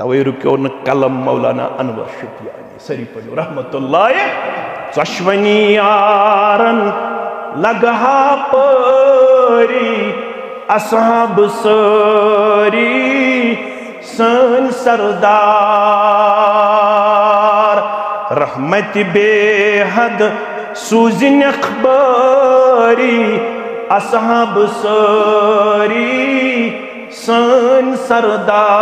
तवे रुक्यो न कलम मौलाना अनवर शुक्रियानी सरी पढ़ो रहमतुल्लाह चश्वनी यारन लगहा परी असहाब सरी सन सरदार रहमत बेहद सूजिन अखबारी असहाब सरी सन सरदार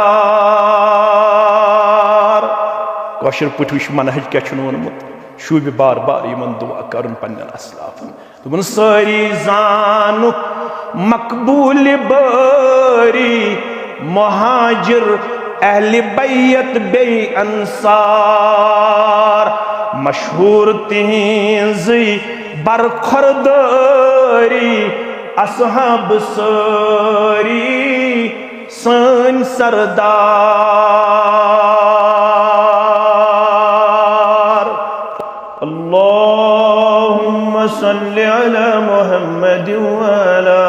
कौशर पुट विश मनहज क्या वोनमुत शूब बार बार यमन दुआ कर पन्न असलाफन तुमन सारी जानुक मकबूल बारी मुहाजिर अहले बैयत बे अंसार मशहूर तिहिंज़ बरखुरदारी असहाब सारी सन सरदार अल्लाहुम्मा सल्लि अला मुहम्मद व अला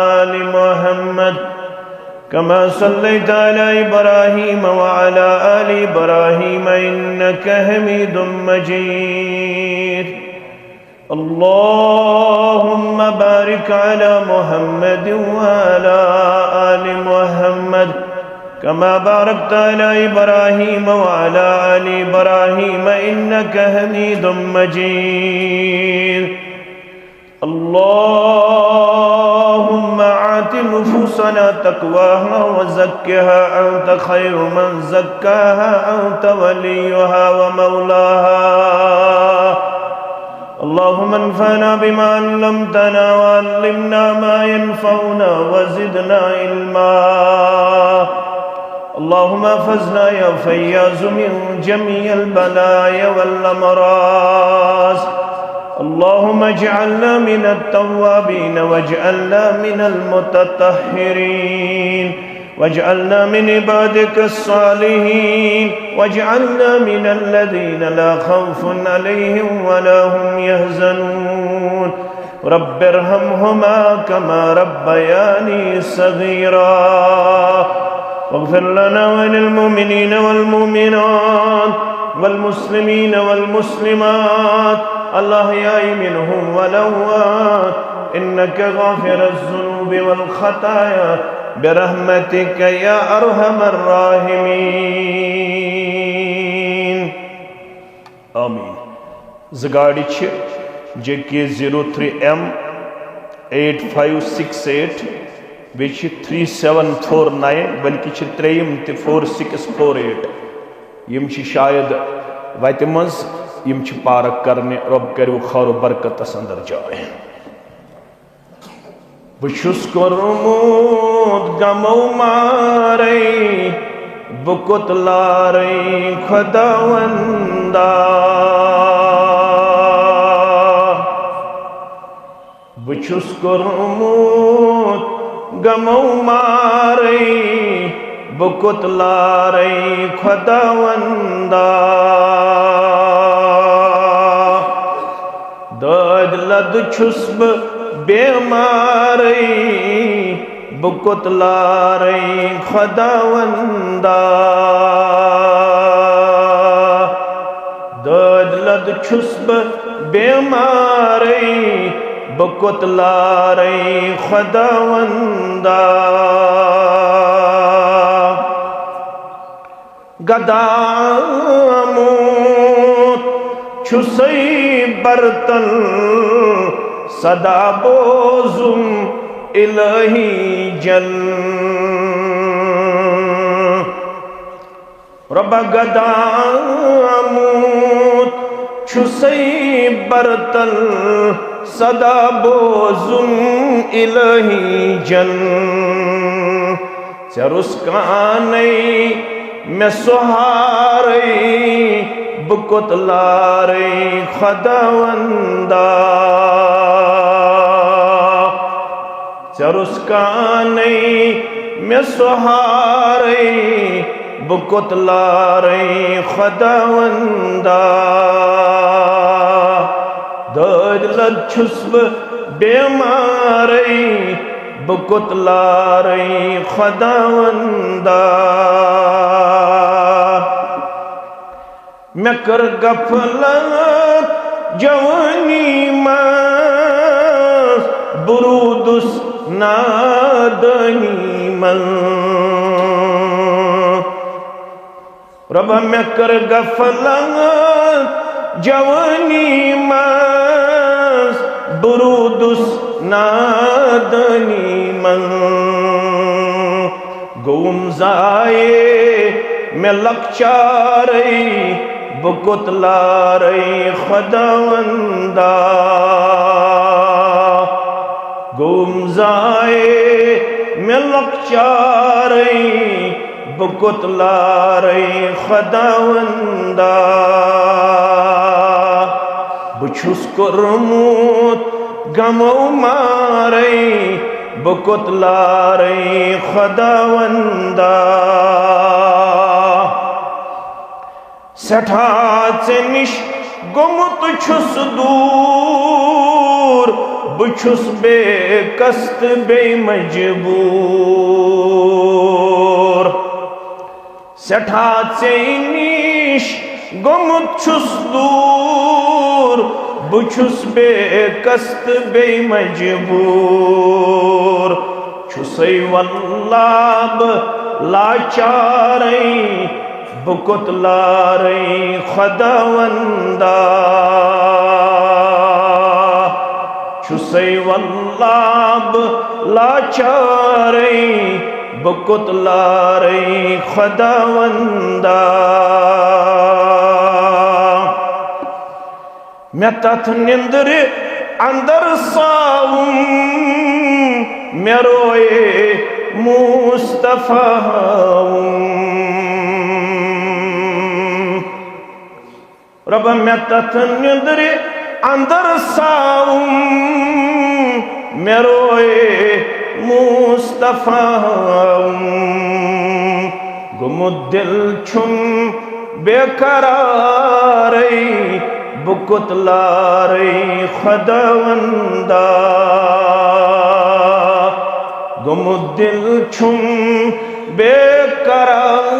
आलि मुहम्मद कमा सल्लैता अला इब्राहीम व अला आलि इब्राहीम इन्नका हमीदुम मजीद अल्लाहुम्मा बारिक अला मुहम्मद व अला आलि मुहम्मद कमा बारकता अला इब्राहीम व अला आलि इब्राहीम इन्नका हमीदुम मजीद अल्लाहुम्मा आति नुफूसना तक़वाहा व ज़क्किहा अंत खैरु मन ज़क्काहा अंत वलियुहा व मौलाहा अल्लाहुम्मा अन्फ़अना बिमा अल्लमतना व अल्लिमना मा यनफ़उना व ज़िदना इल्मा अल्लाहुम्मा अहफ़िज़ना या फ़य्याज़ु मिन जमीइल बलाया वल अमराज़ अल्लाहुम्मा इजअलना मिनत तव्वाबीन वजअलना मिनल मुतत्तहिरीन वजअलना मिन इबादिकस सालिहीन वजअलना मिनल लज़ीना ला खौफ़ुन अलैहिम वला हुम यहज़नून रब्बिरहमहुमा कमा रब्बयानी सगीरा वग़फ़िर लना व लिल मुमिनीन वल मुमिनात वल मुस्लिमीन वल मुस्लिमात अल-अहयाई मिनहुम वल अम्वात इन्नका गाफ़िरुज़ ज़ुनूबि वल ख़ताया बिरहमतिका या अरहमर राहिमीन आमीन। ज़गाड़ी छ JK03M 8568 बेच 3749 बल्कि त्रेयम 4648 यम शायद वत मज यम पार्क करने रब करो खैर बरकत अंदर जाए बुशुस कोरमुत गमो मारे बुकुत लारे खुदावंदा बुशुस कोरमुत गमो मारे बुकुत लारे खुदावंदा दद लद छुस्ब बेमारे बुकुत लारे खुदावंदा दद लद छुस्ब बेमारे बुकुत लारे खुदावंदा गदामूत छुसई बर्तन सदा बोजुम इलाही जल रब गदामूत छुसई बर्तन सदा बोजुम इलाही जल चरुस्काने में सुहारे बुकुत लारे खुदावंदा चरुस्काने में सुहारे बुकुत लारे खुदावंदा दद लद छुस्ब बेमारे बुकुत लारे खुदावंदा मैं कर गफलत जवानी मं बुरूदुस नादनी मं रबा मैं कर गफलत जवानी मं बुरूदुस नादनी मं गुम जाए मैं लकचारे बुकुतलारे खुदावंदा गुम जाए मैं लकचारे बुकुतलारे खुदावंदा बुछुस कुरमुत गमो मारे बुकुतलारे खुदावंदा सठा से निश गुमुत छुस दूर बुछुस बेकस्त बेमजबूर सठा से निश गुमुत छुस दूर बुछुस बेकस्त बेमजबूर छुसै वल्लाब लाचारे बुकुतलारे खुदावंदा छुसै वल्लाब लाचारे बुकुतलारे खुदावंदा मैं तथ निंदर अंदर साऊं मैं रोए मुस्तफा रब मैं तथ निंदर अंदर साऊं मैं रोए मुस्तफा गुमुद्दिल छुम बेकरारे बुकुतलारे खुदावंदा गुमुद्दिल छुम बेकरारे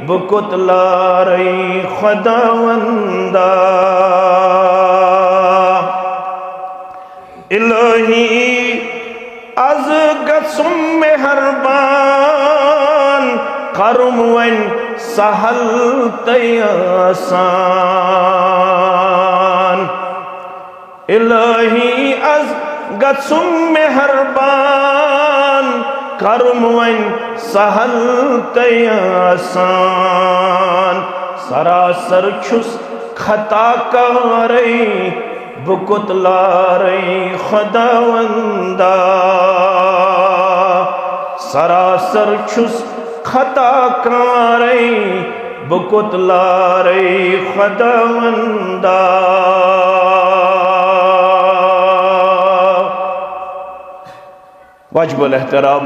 बुकुतलारे खुदावंदा इलाही az गसुम मेहरबान करुम वन सहल तयासान इलाही az गसुम मेहरबान करुम वन सहल तयासान सरासर छुस खता करे बुकुतलारे खुदावंदा सरासर छुस खता करे बुकुतलारे खुदावंदा वाजिबुल एहतराम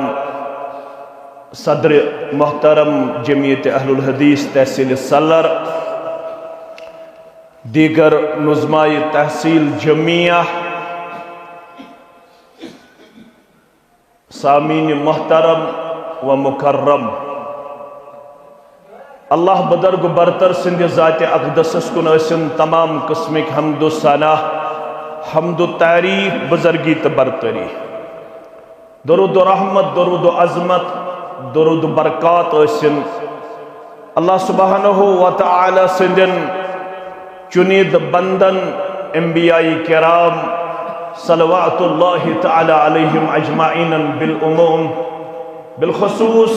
सदर मोहतरम जमीयत अहलुल हदीस तहसील सलर दीगर नुज़माए तहसील जमिया सामीन मोहतरम व मुकर्रम अल्लाह बदर्ग बरतर सिंध ज़ात अक़दस कुन तमाम किस्मिक हम्दु सना हम्दु तारीफ बुज़र्गी तो बरतरी दरुद रहमत दरुद अज़मत दरुद बरक़ात अल्लाह सुब्हानहु व तआला सिंधन चुनीद बंदन अंबियाई किराम सलवातुल्लाहि तआला अलैहिम अजमाइन बिलउमूम बिलखुसूस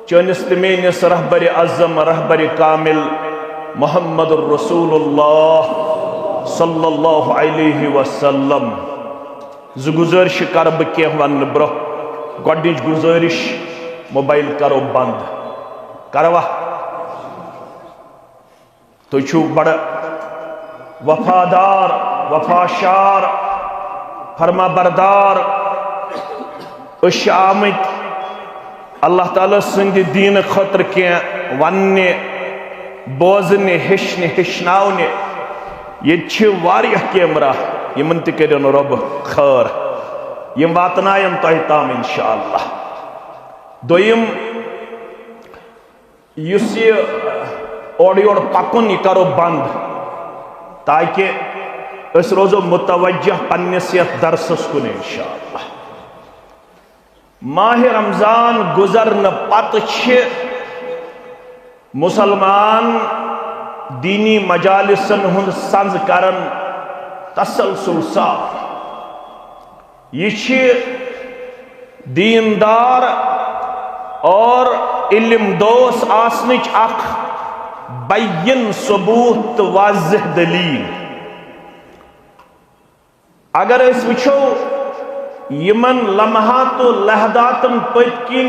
चनिस मेनिस रहबर अज़म रहबर कामिल मुहम्मदुर रसूलुल्लाह सल्लल्लाहु अलैहि वसल्लम गुज़ारिश कर बह कह वन ब्रो गोडनिच गुज़ारिश मोबाइल करो बंद करवा तुझु बड़ वफादार वफाशार फरमा बरदार आमत अल्लाह ताला संद दीन खतर क्या वन्ने बोजने हेचने हेचनावने ये कैमरा यमन तन रब खैर यम वातनायन तह ताम इंशाअल्लाह दोयम और योर पकुन यह करो बंद ताकि अस रोजो मुतवज्जह पन्निस यथ दरसस कुन इंशाअल्लाह। माह रमजान गुजरन पत मुसलमान दीनी मजालिसन हुंद संज करन तसलसल साफ। यह दीनदार और इल्म दोस आसनिच अख बैयन सबूत वाज़ह दलील। अगर अस वुछो यमन लम्हात लहदातन पत्किन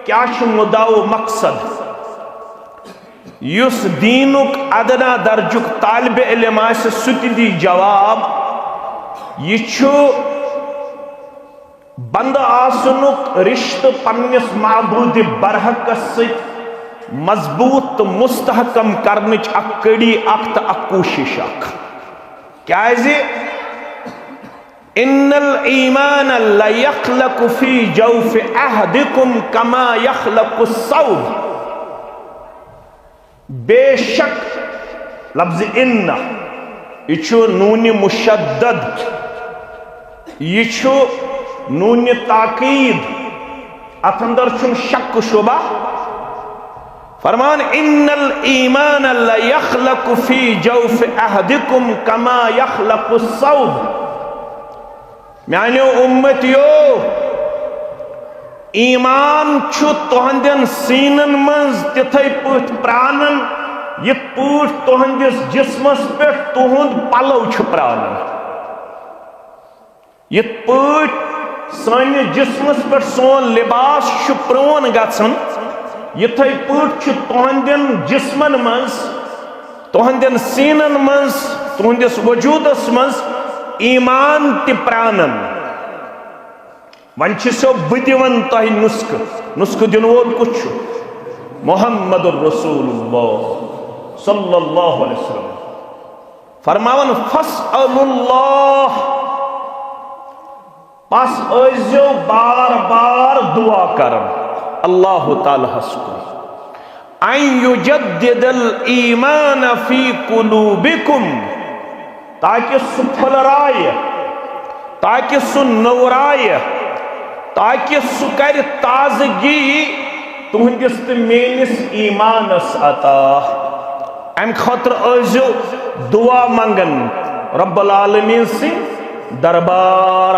क्या मुदाव मकसद युस दीनुक अदना दर्जुक तालिब इल्म आसे सुति दी जवाब। यह बंद आसनुक रिश्त पन्निस माबूद बरहकस सत मजबूत तो मुस्तहकम करनिच अख कड़ी अख तो अख कोशिश अख। क्याज़ि इन्नल ईमान ला यख्लकु फी जौफ अहदिकुम कमा यख्लकु सौब। बेशक लफ्ज इन्ना यह नून मुशद्दद, यह नून ताकीद, अथ अंदर शक शुबा। फरमान इन्नल ईमान ला यख्लकु फी जौफ अहदिकुम कमा यख्लकु सौब। म्यान्यो उम्मतियो ईमान तुहंदन सीनन मज तिथै पठ प्राणन यथ पठ तुहंदिस जिस्मस पे तुहंद पलव प्राणन। यथ पठ सान जिस्मस पे सोन लिबास प्रोन गन यथै पठ तुहंदन जिस्मन मज तुहंदन सीनन मज तुहंदिस वजूदस मज ईमान ति प्राणन। वन सो बदिवन तह नुस्ख दिन वोल कुछ मोहम्मद रसूलुल्लाह सल्लल्लाहु अलैहि वसल्लम फरमावन फस्अलुल्लाह, पस अज़ो बार बार दुआ करन अल्लाह ताला हस्कु अन युजद्दिदल ईमान फी कुलूबिकुम, ताकि सु फलराय, ताकि सु नवराय, ताकि सु कर ताजगी तुहंदिस तो मेनिस ईमानस अता। अम खतर अज़ो दुआ मंगन रब्बुल आलमीन से दरबार।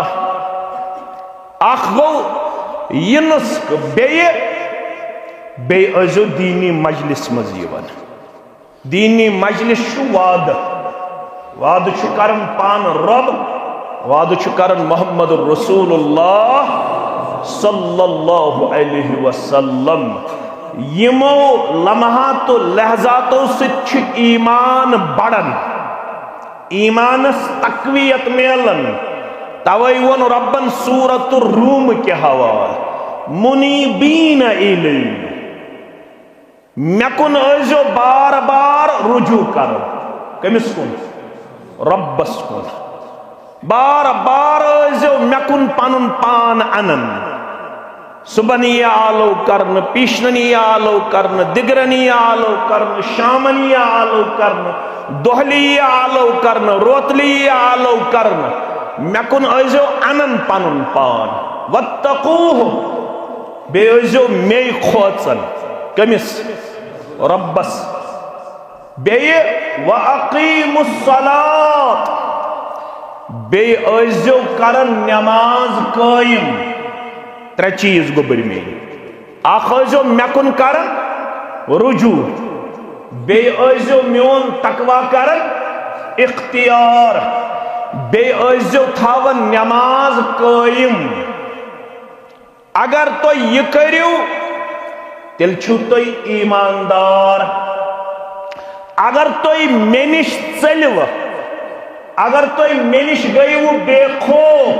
अख गो यह नुस्ख बे अज़ो दीनी मजलिस मज यवन। दीनी मजलिस वाद वाद करन पान रब, वाद करन मोहम्मद रसूलुल्लाह सल्लल्लाहु अलैहि वसल्लम। यमो लम्हातो लहजातो से ईमान बढ़न, ईमानस तकवीयत मेलन। तवै वन रब्बन सूरतुर रूम के हवाल मुनीबीन इलै, मेकुन अज़ो बार बार रुजू कर। कमिस कुन? रब्बस कुन। बार बार अज़ो मेकुन पनुन पान अनन। सुबनी आलो करन, पीशनी आलो करन, दिगरनी आलो करन, शामनी आलो करन, दोहली आलो करन, रोतली आलो करन। मेकुन अज़ो अनन पनुन पान। वत्तकूह, बे अज़ो मे खोचन। कमिस? रब्बस। बे व अकीमुस सलात, बे अज़ो करन नमाज कायम। त्रे चीज गो बरमे। अख अज़ो मेकुन करन रुजू, बे अज़ो मोन तकवा करन इख्तियार, बे अज़ो थावन नमाज कायम। अगर तो यह करियो तिल छु तो ईमानदार। अगर तो मे निश चलव, अगर तो मे निश गयु बेखौफ,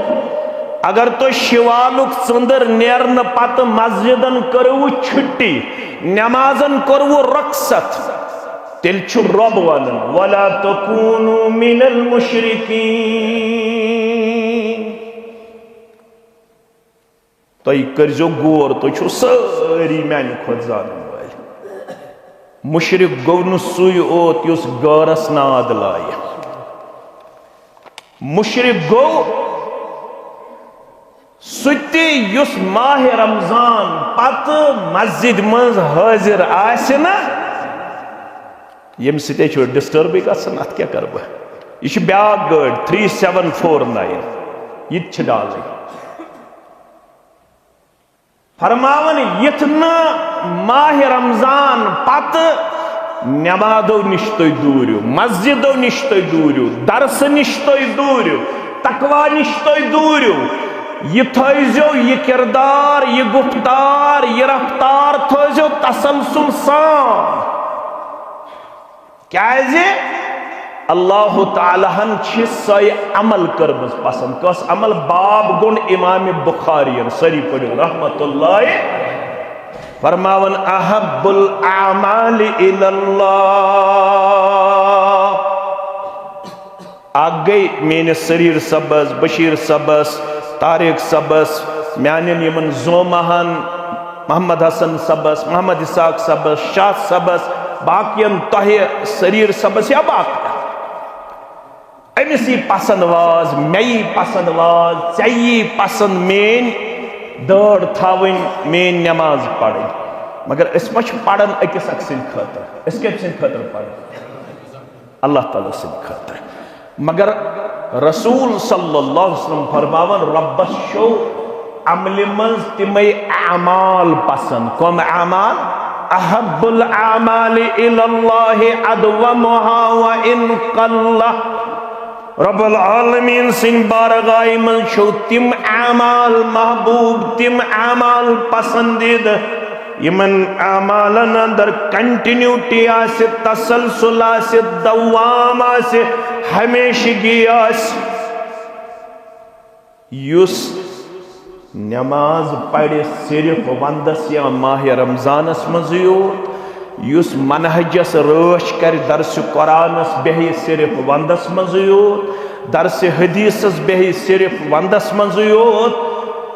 अगर तो शिवालुक चंदर नेरन पत मस्जिदन करवु छुट्टी, नमाजन करवु रक्सत, तिल छु रब वलन वला तकूनु मिनल मुशरिकीन। तो करजो गोर, तो छु सारी मैन खुद जानन वाल। मुशरिक गो नु सुई ओत युस गौरस नाद लाय मुशरिक गो सुति युस माह रमजान पत मस्जिद मज हाजिर आसे ना यम सते छु डिस्टर्ब गसन अत क्या कर बह यह ब्याक गाड़ 3749 यह डाल फरमावन यथ न माह रमजान पत नमाजो निश तुम दूरियो मस्जिदो निश तुम दूरियो दरस निश तुम दूरियो तकवा निश तुम दूरियो यह थो यह किरदार यह गुफ्तार यह रफ्तार थो तसलसल सान क्या अल्लाह तालाहन सही अमल करमज पसंद कस अमल बाब गुण इमाम बुखारी सरी पढ़ो रहमतुल्लाह फरमावन अहब्बुल आमाल इल्लल्लाह आगे मेन सरीर सबस बशीर सबस तारिक सबस म्यान यमन जोमहन मोहम्मद हसन सबस मोहम्मद इसाक सबस शाह सबस बाकियन तहे सरीर सबस या बाकी अमिस पसंद वाज मई पसंद वाज चे पसंद मेन दौड़ थावन मेन नमाज पढ़ मगर मा पढ़ान अकिस अख खतर खतर पढ़ अल्लाह ताला खतर मगर रसूल सल्लल्लाहु अलैहि वसल्लम फरमावन रब्बस शो अमल मज तिमय अमाल पसंद कम अमाल अहब्बुल आमाल इलल्लाहि अदवमुहा व इन कल्ला रब्बुल आलमीन सिन बारगाह मन शो तिम अमाल महबूब तिम अमाल पसंदीद यमन अमालन अंदर कंटिन्यूटी आसे तसलसल आसे दवाम आसे हमेशगी आसे युस नमाज पढ़े सिर्फ वंदस या माह रमजानस मज योत युस मनहजस रश कर दरस कुरानस बेहि सिर्फ वंदस मज योत दरस हदीसस बेहि सिर्फ वंदस मज योत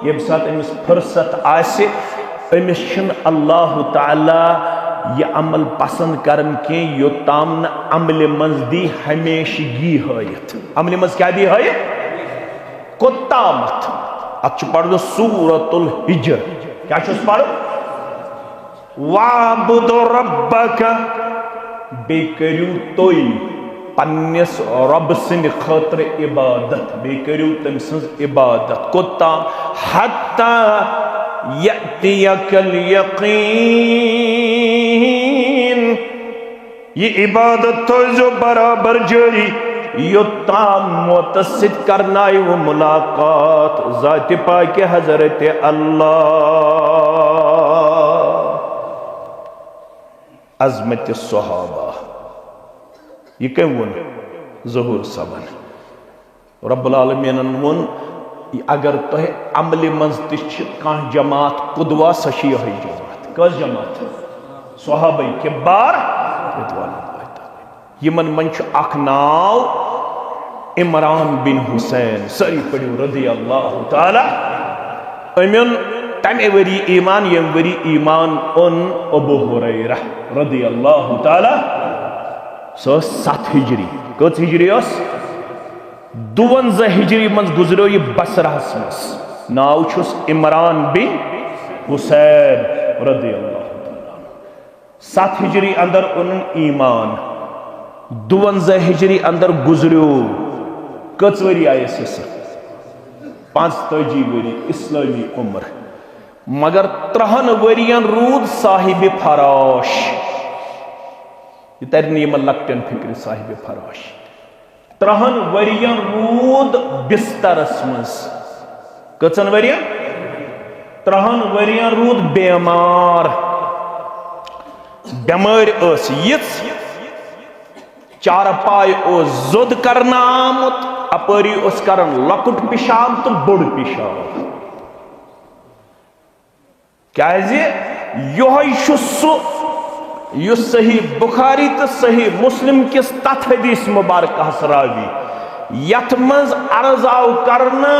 यम सात अमिस फुर्सत आसे अमिस अल्लाह ताला यह अमल पसंद करन के योताम न अमल मज दी हमेशगी हयत अमल मज क्या दी हयत कोतामत अच्छ पढ़ो सूरतुल हिज्र क्या पढ़ो वाबुद रब्बक बे करू तोय पन्नस रब सिंद खतर इबादत बे करू तम सज इबादत कोता हत्ता यअतियकल यकीन ये इबादत तो जो बराबर जारी योताम मुतसिद करना वो मुलाकात ज़ात पाक हज़रत अल्लाह अज़मत सहाबा ये कम वन ज़हूर सबन रब्बुल आलमीन वन अगर तो अमल मज तह जमात कुदवा सशी जमात कस जमात सहाबा किबार यमन मन अख नाव इमरान बिन हुसैन सरी पढ़ो रदी अल्लाह ताला अमिन तमे वरी ईमान यम वरी ईमान उन अबू हुरैरा रदी अल्लाह ताला 7 हिजरी कत हिजरी 52 हिजरी मज गुजरो यह बसरास मज नाव छुस इमरान बिन हुसैन रदी अल्लाह ताला 7 हिजरी अंदर उन ईमान 52 हिजरी अंदर गुजरो कच वरी आयस 45 वरी इस्लामी उम्र मगर 3 वरियन रूद साहिब फराश यह तरनीम लकटन फिक्र साहिब फराश 3 वरियन रूद बिस्तरस मज कचन वरियन 3 वरियन रूद बेमार बेमार यिथ चारपाई जोद करना आमुत अपरी करन लकुट पिशाब तो बोड़ पिशाब क्या यह सही बुखारी तो सही मुस्लिम किस तथ हदीस मुबारक रावी यथ मज अर्ज आव करना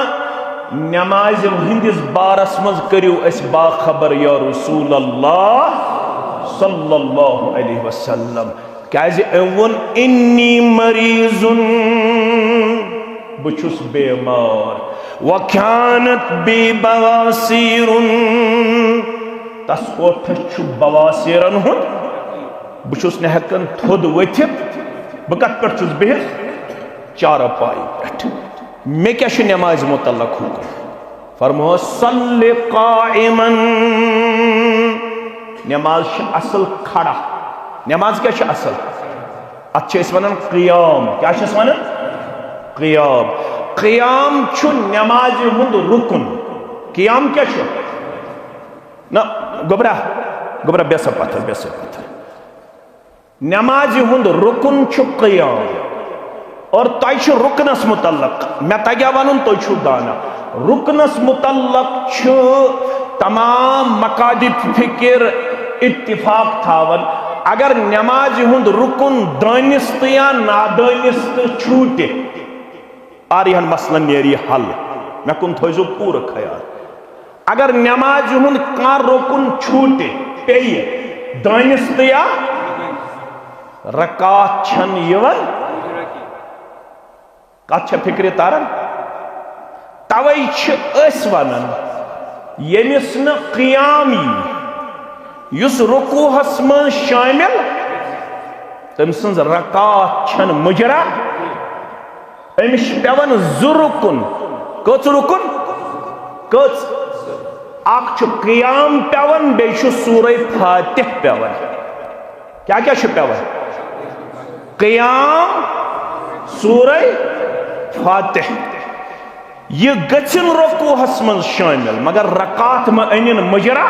नमाज हिंदिस बारस मज करियो अस बाखबर या रसूल अल्लाह सल्लल्लाहु अलैहि वसल्लम कैज एवन इन्नी मरीजुन बुछुस बेमार वखानत बी बवासीरुन तस ओठस बवासीरन हुन बुछुस न हेकन थोद वथित बह कत पे छुस बिहित चारपाई पे मे क्या नमाज मुतल्लक हुकुम फरमो सल्लि काइमन नमाज असल खड़ा नमाज क्या असल अत वन क़ियाम क्या वन क़ियाम क़ियाम नमाज हुंद रुकन क़ियाम क्या ना गोबरा गोबरा बेसा पत्थर नमाज हुंद रुकन क़ियाम और तय रुकनस मुतल्लक मे तग्या वन तुम दाना रुकनस मुतल्लक तमाम मकादिब फिक्र इत्तिफाक थावन अगर नमाज हुंद रुकन दानिस तो या नादानिस तो छूटे आर यह मसलन नेरी हल मे कुन थो पूर ख्याल अगर नमाज हुंद कह रुकन छूटे पे दानिस तो या रकात छन यवन कत फिक्र तारन तवै वन यमिस न क़ियाम युस रुकूहस मन शामिल तम सज रकात छन मुजरा अमिश पेवन जु रुकन कच रुकन कच अख क़ियाम पेवन बे सूरह फातिह पेवन क्या क्या पेवन क़ियाम सूरह फातिह यह गचिन रुकूहस मन शामिल मगर रकात में अनिन मुजरा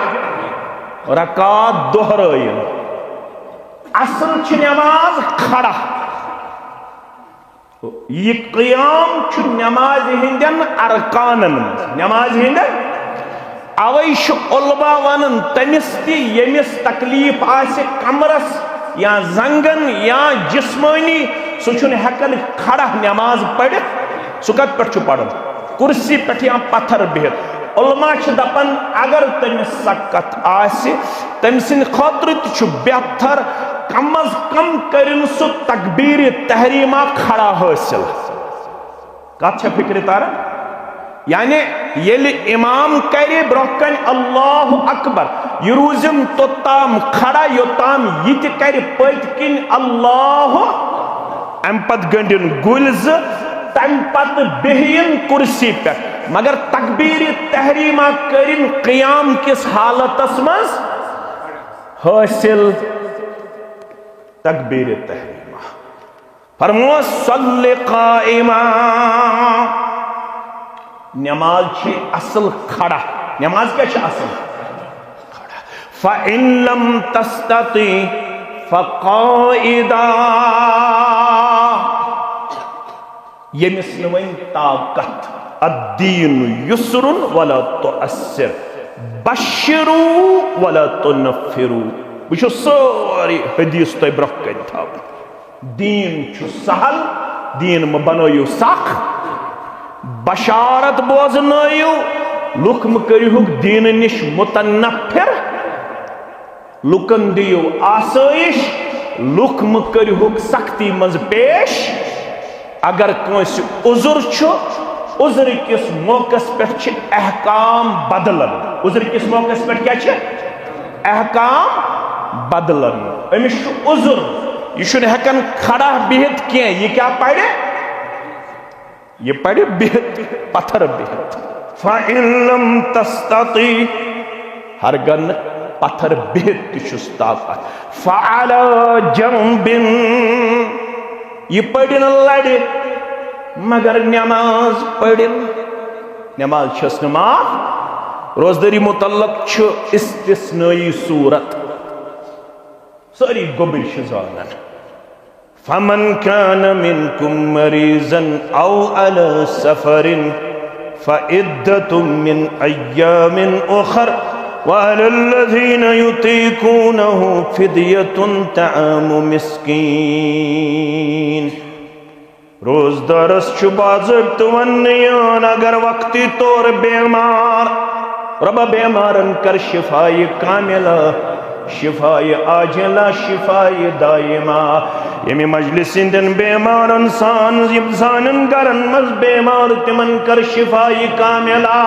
रकात दोहराइन असल नमाज खड़ा यह क़ियाम नमाज हिंदन अरकानन नमाज हिंदन अवै उलमा वन तमिस यमिस तकलीफ आसे कमरस या जंगन या जिस्मानी सह हेकन खड़ा नमाज पढ़ित सह कत पे पढ़न कुर्सी पे या पत्थर बिहित उलमा दपन अगर तमिस सकत आसे तम सिंद खतर बेहतर कम अज कम करिन सह तकबीर तहरीमा खड़ा हासिल कत फिक्र तारन यानी येलि इमाम करे ब्रोकन अल्लाह अकबर यह रूजिम तोताम खड़ा योताम यह कर पत किन अल्लाह अम पत गंडिन गुल्ज तम पत बेहिन कुर्सी पे मगर तकबीर तहरीमा करिन क़ियाम किस हालतस मज हासिल तकबीर तहरीमा फरमो सल्लि काइमा नमाज छे असल खड़ा नमाज क्या असल खड़ा फ़इन लम तस्तती फ़क़ाइदा यमिस वन ताकत अद्दीन युस्रुन वला तुअस्सिर बश्शिरू वला तुनफ्फिरू वुचो सारी हदीस तय ब्रोह कन था दीन छु सहल दीन म बनयु सख बशारत बोजनयु लुक म करिहुक दीन निश मुतनफ्फिर लुकन दियो आसाइश लुक म करिहुक सख्ती मज पेश अगर कंस उजुर उजुर किस मौकस पे अहकाम बदलन उजुर किस मौकस पे क्या अहकाम बदलन अमिस उजुर यह हेकन खड़ा बिहित क्या यह क्या पढ़े ये पढ़े बिहित पत्थर बिहित फ़इन लम तस्तती हरगन पत्थर बिहित तुछुस ताकत फ़अला जंबिन यह पढ़िन लड़े मगर नमाज पढ़िन नमाज छस नमाज रोजदारी मुतल्लक इस्तिस्नाई सूरत सारी गोबिर जानन फमन कान मिनकुम मरीजन औ अला सफरिन फ़इद्दतुम मिन अय्यामिन उखर वअलल्लज़ीन युतीकूनहु फ़िद्यतुन तआमु मिस्कीन रोजदारस बाज़ाब्त वन्यान अगर वक्ती तौर बेमार रब बेमारन कर शिफाई कामिला शिफाए आजिला शिफाए दायमा यमि मजलिस इंदन बेमारन सान जानन गरन मज बेमार तिमन कर शिफाए कामिला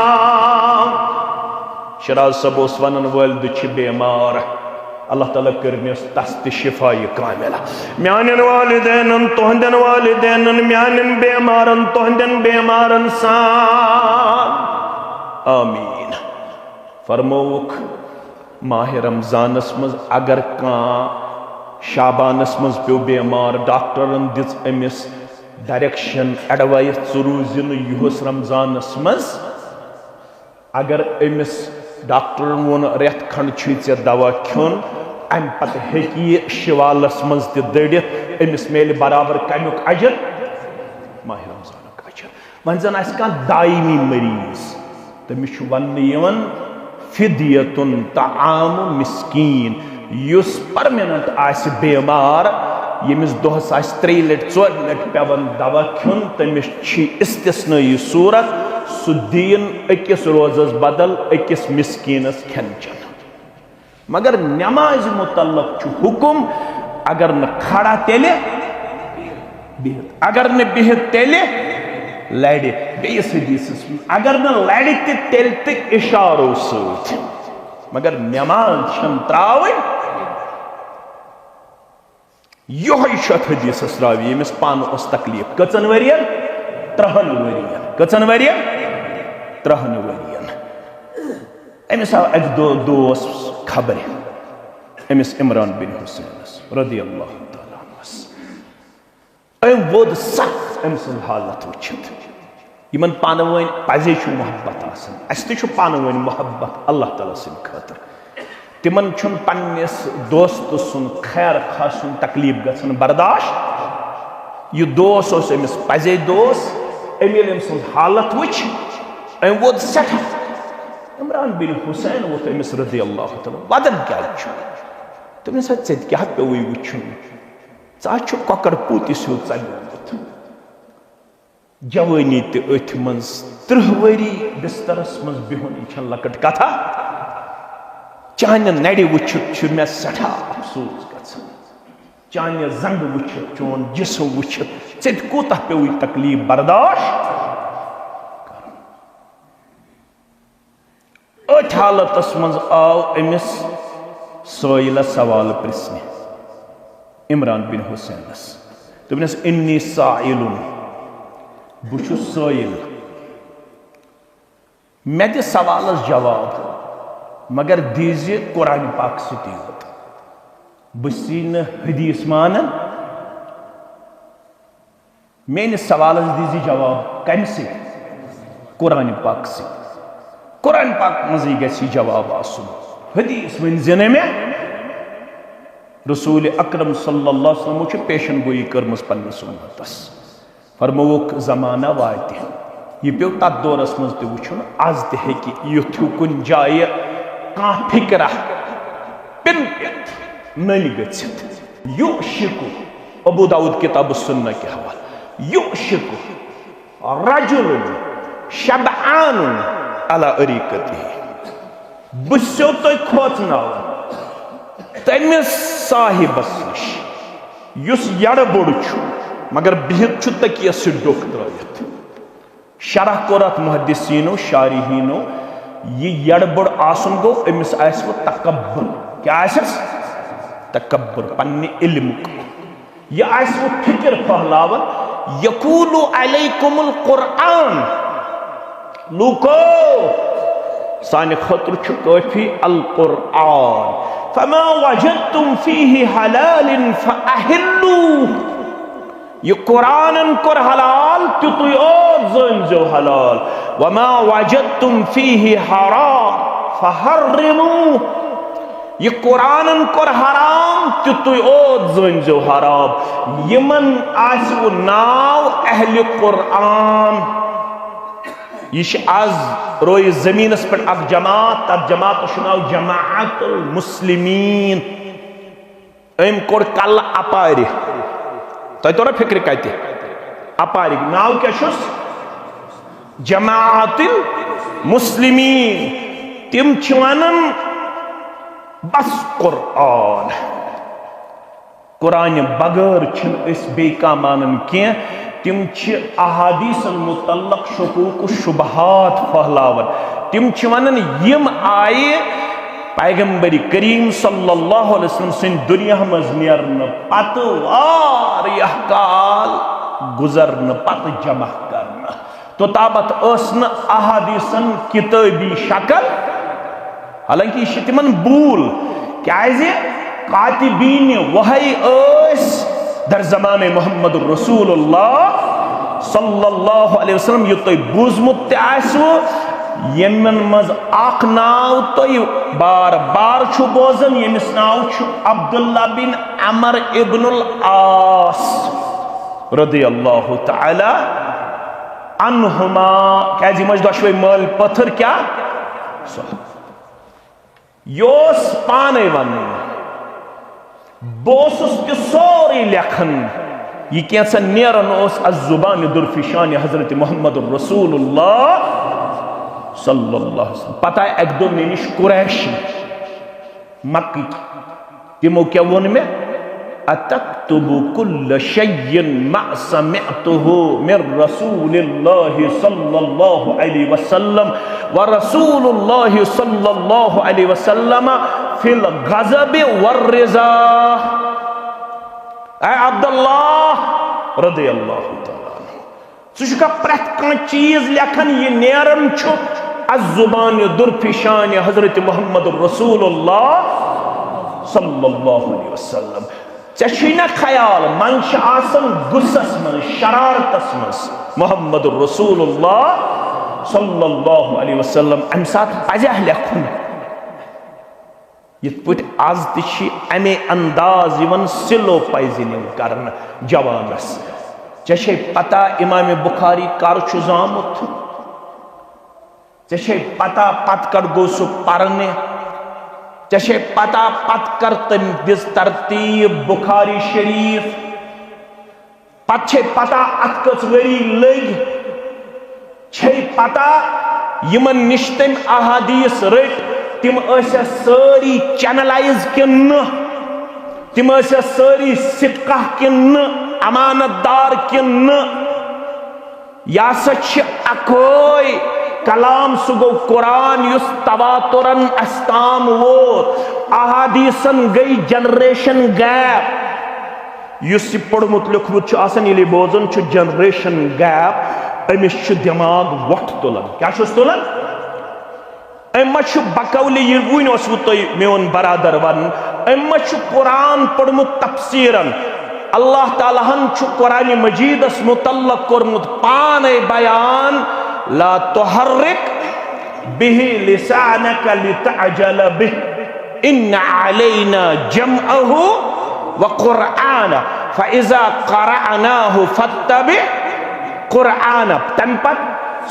शराज सब उस वनन वालिद छ बेमार अल्लाह ताला करनिस तस्त शिफाए कामिला म्यानन वालिदैन तोहंदन वालिदैन म्यानन बेमारन तोहंदन बेमारन सान आमीन फरमोक माह रमजानस मज अगर का शाबानस मज पे बेमार डॉक्टरन दिस अमिस डायरेक्शन एडवाइस रोज युस रमजानस मज अगर अमिस डॉक्टर वोन रेत खंड चे दवा खोन अम पत हेकी शिवालस मज तड़ित अमिस मेल बराबर कमुक अजर माह रमजान अजर वन जन दायमी मरीज तमिस वन फिदियतुन ताआम मिस्कीन युस परमानेंट आस बेमार यमिस दोहस आस 3 लट 4 लट पेवन दवा खोन तमिस इस्तिस्नाई सूरत सुदीन अकिस रोजस बदल अकिस मिस्कीनस खेन चन मगर नमाज मुतल्लक हुकुम अगर न खड़ा तेले बिहत अगर न बिहत तेले लड़े बेस हदीस अगर न लड़े तेल तक इशारों सत मगर नमाज छन त्रावन योह शत हदीस रावी यमिस पान उस तकलीफ कचन वरियन 3 वरियन कचन वरियन 3 वरियन अमिस आव एक दोस खबर अमिस इमरान बिन हुसैन रदियल्लाहु तआला अन्हु वोद सख्त अमिस हालत वुचित यमन पानवन पजे मोहब्बत आसन अस तु पानवन मोहब्बत अल्लाह ताला सिन खातिर तिमन छुन पन्निस दोस्त सुन खैर खासुन तकलीफ गसन बर्दाश्त यह दोस ओस अमिस पजे दोस अमिल अमिस हालत वुच अम वोद सठ इमरान बिन हुसैन वो अमिस रदियल्लाहु तआला वदन क्या तमिस क्या पे वुचुन चा ककर पूतिस हो चलोत जवानी अथ मज 30 वरी बिस्तरस मज बिहुन यह लकट कथा चान नड़ वुचित मे सठा अफसोस गसान चान जंग वुचित चोन जिस्म वुचित ऐ कूत पे तकलीफ बर्दाश्त अथ हालतस मज आव अमिस सोइल सवाल प्रश्न इमरान बिन हुसैनस दोपनस इन्नी साइलुन बुछु सोइल मे दि सवालस जवाब मगर दीजिए कुरान पाक सती बसी न हदीस मानन मेन सवालस दीजिए जवाब कम से कुरान पाक से कुरान पाक मजी गसी जवाब आसुन हदीस वन जने में रसूल अकरम सल्लल्लाहु अलैहि वसल्लम पेशन गोई करमस पन्नस उम्मतस फरमोक जमाना वात यह पे तथ दौरस मज तुन आज तक युथ कुन जाय का फिक्रा पिन नल गथित युशिकु अबू दाऊद किताब सुन्ना के हवाले युशिकु रजुल शबआन अला अरीकती बसो तो खोचना तमिस साहिबस नश युस यड़ बोड़ मगर बिहित तकिया से डोक त्रयत शरह कोरत मुहद्दिसीनो शारिहीनो यह यड़बड़ आसन गो अमिस आस वो तकब्बुर क्या आसस तकब्बुर पन्ने इल्मुक यह आस वो फिक्र फहलावन यकूलु अलैकुमुल कुरआन लूको साने खतर छु काफी अल कुरआन फमा वजदतुम फीही हलालिन फअहिल्लू ये कुरान कर हलाल तुतु और जंजो हलाल वमा वजदतुम फीही हराम फहर्रिमू ये कुरान कर हराम तुतु और जंजो हराम यमन आसु नाव अहले कुरान यह आज रोय जमीनस पे अख जमात तथ जमात नाव जमाअतुल मुस्लिमीन अम कोर कल अपारि तोरा फिक्र कत अपारि नाव क्या जमाअतुल मुस्लिमीन तिम वनान बस कुरान कुरान बगैर बेका मानन क्या तिम अहादीसन मुतल्लक शुकूक शुबहात फहलावन तिम वनन यम आये पैगंबरी करीम सल्लल्लाहु अलैहि वसल्लम सिंद दुनिया मज नेरन पत वारियाह काल गुजरन पत जमा करना तो ताबत न अहादीसन किताबी शक्ल हालांकि तिमन बूल क्या कातिबीन वही दर ज़माने मोहम्मद रसूलुल्लाह सल्लल्लाहु अलैहि वसल्लम ये तो बूजमुत यमन मज आख नाव तो बार बार बोजन यमिस नाव अब्दुल्ला बिन अमर इब्नुल आस रदियल्लाहु तआला अन्हुमा क्या मज दशवे मल पत्थर क्या योस पाने वन बोसुस के सोरी लेखन ये कैसा नेरन अज़ुबान दुर्फिशान हजरत मोहम्मद रसूलुल्लाह सल्लल्लाहु अलैहि वसल्लम पता है एक दो निश कुरैश मक्की तिमो क्या वोन में अतक्तुबु कुल्ल शय्यिन मा समिअतुहु मिर रसूलिल्लाहि सल्लल्लाहु अलैहि वसल्लम व रसूलुल्लाहि सल्लल्लाहु अलैहि वसल्लम फिल गज़ब वर रिज़ा ऐ अब्दुल्लाह रदियल्लाहु तआला सुशका प्रत का चीज लेखन ये नेरन छु अज़ुबान दुर्फिशान हजरत मोहम्मद रसूलुल्लाह सल्लल्लाहु अलैहि वसल्लम चशीना ख्याल मंश आसन गुस्सस मन शरारतस मन मोहम्मद रसूलुल्लाह सल्लल्लाहु अलैहि वसल्लम अम साथ पजह लेखुन यित पुट आज तिशी अमे अंदाज इवन सिलो पाइजिनिंग करन जवानस चशे पता इमाम बुखारी कर छु जामुत चशे पता पत कर गो सु परने चशे पता पत कर तम दिस तरतीब बुखारी शरीफ पछे पता अतकस वरी लग छे पता यमन निश्तम अहादीस रट तिम सारी चैनलाइज किन तिम सारी सिक्का किन अमानतदार किन या अकोय कलाम सु गो कुरान युस तवातुरन अस्ताम वो अहादीसन गई जनरेशन गैप युस पढ़मुत लिखमुत आसन ये बोजन जनरेशन गैप अमिस दिमाग वट तुलन क्या तुलन अम बकौल ये वन मोन बरादर वन अम कुरान पढ़मुत तफसीरन अल्लाह तालाहन कुरान मजीदस मुतल्लक कोरमुत पाने बयान ला तुहर्रिक बिही लिसानक लितअजल बिह इन्न अलैना जमअहु व कुरआन फइज़ा क़रअनाहु फत्तबि कुरआन तनपत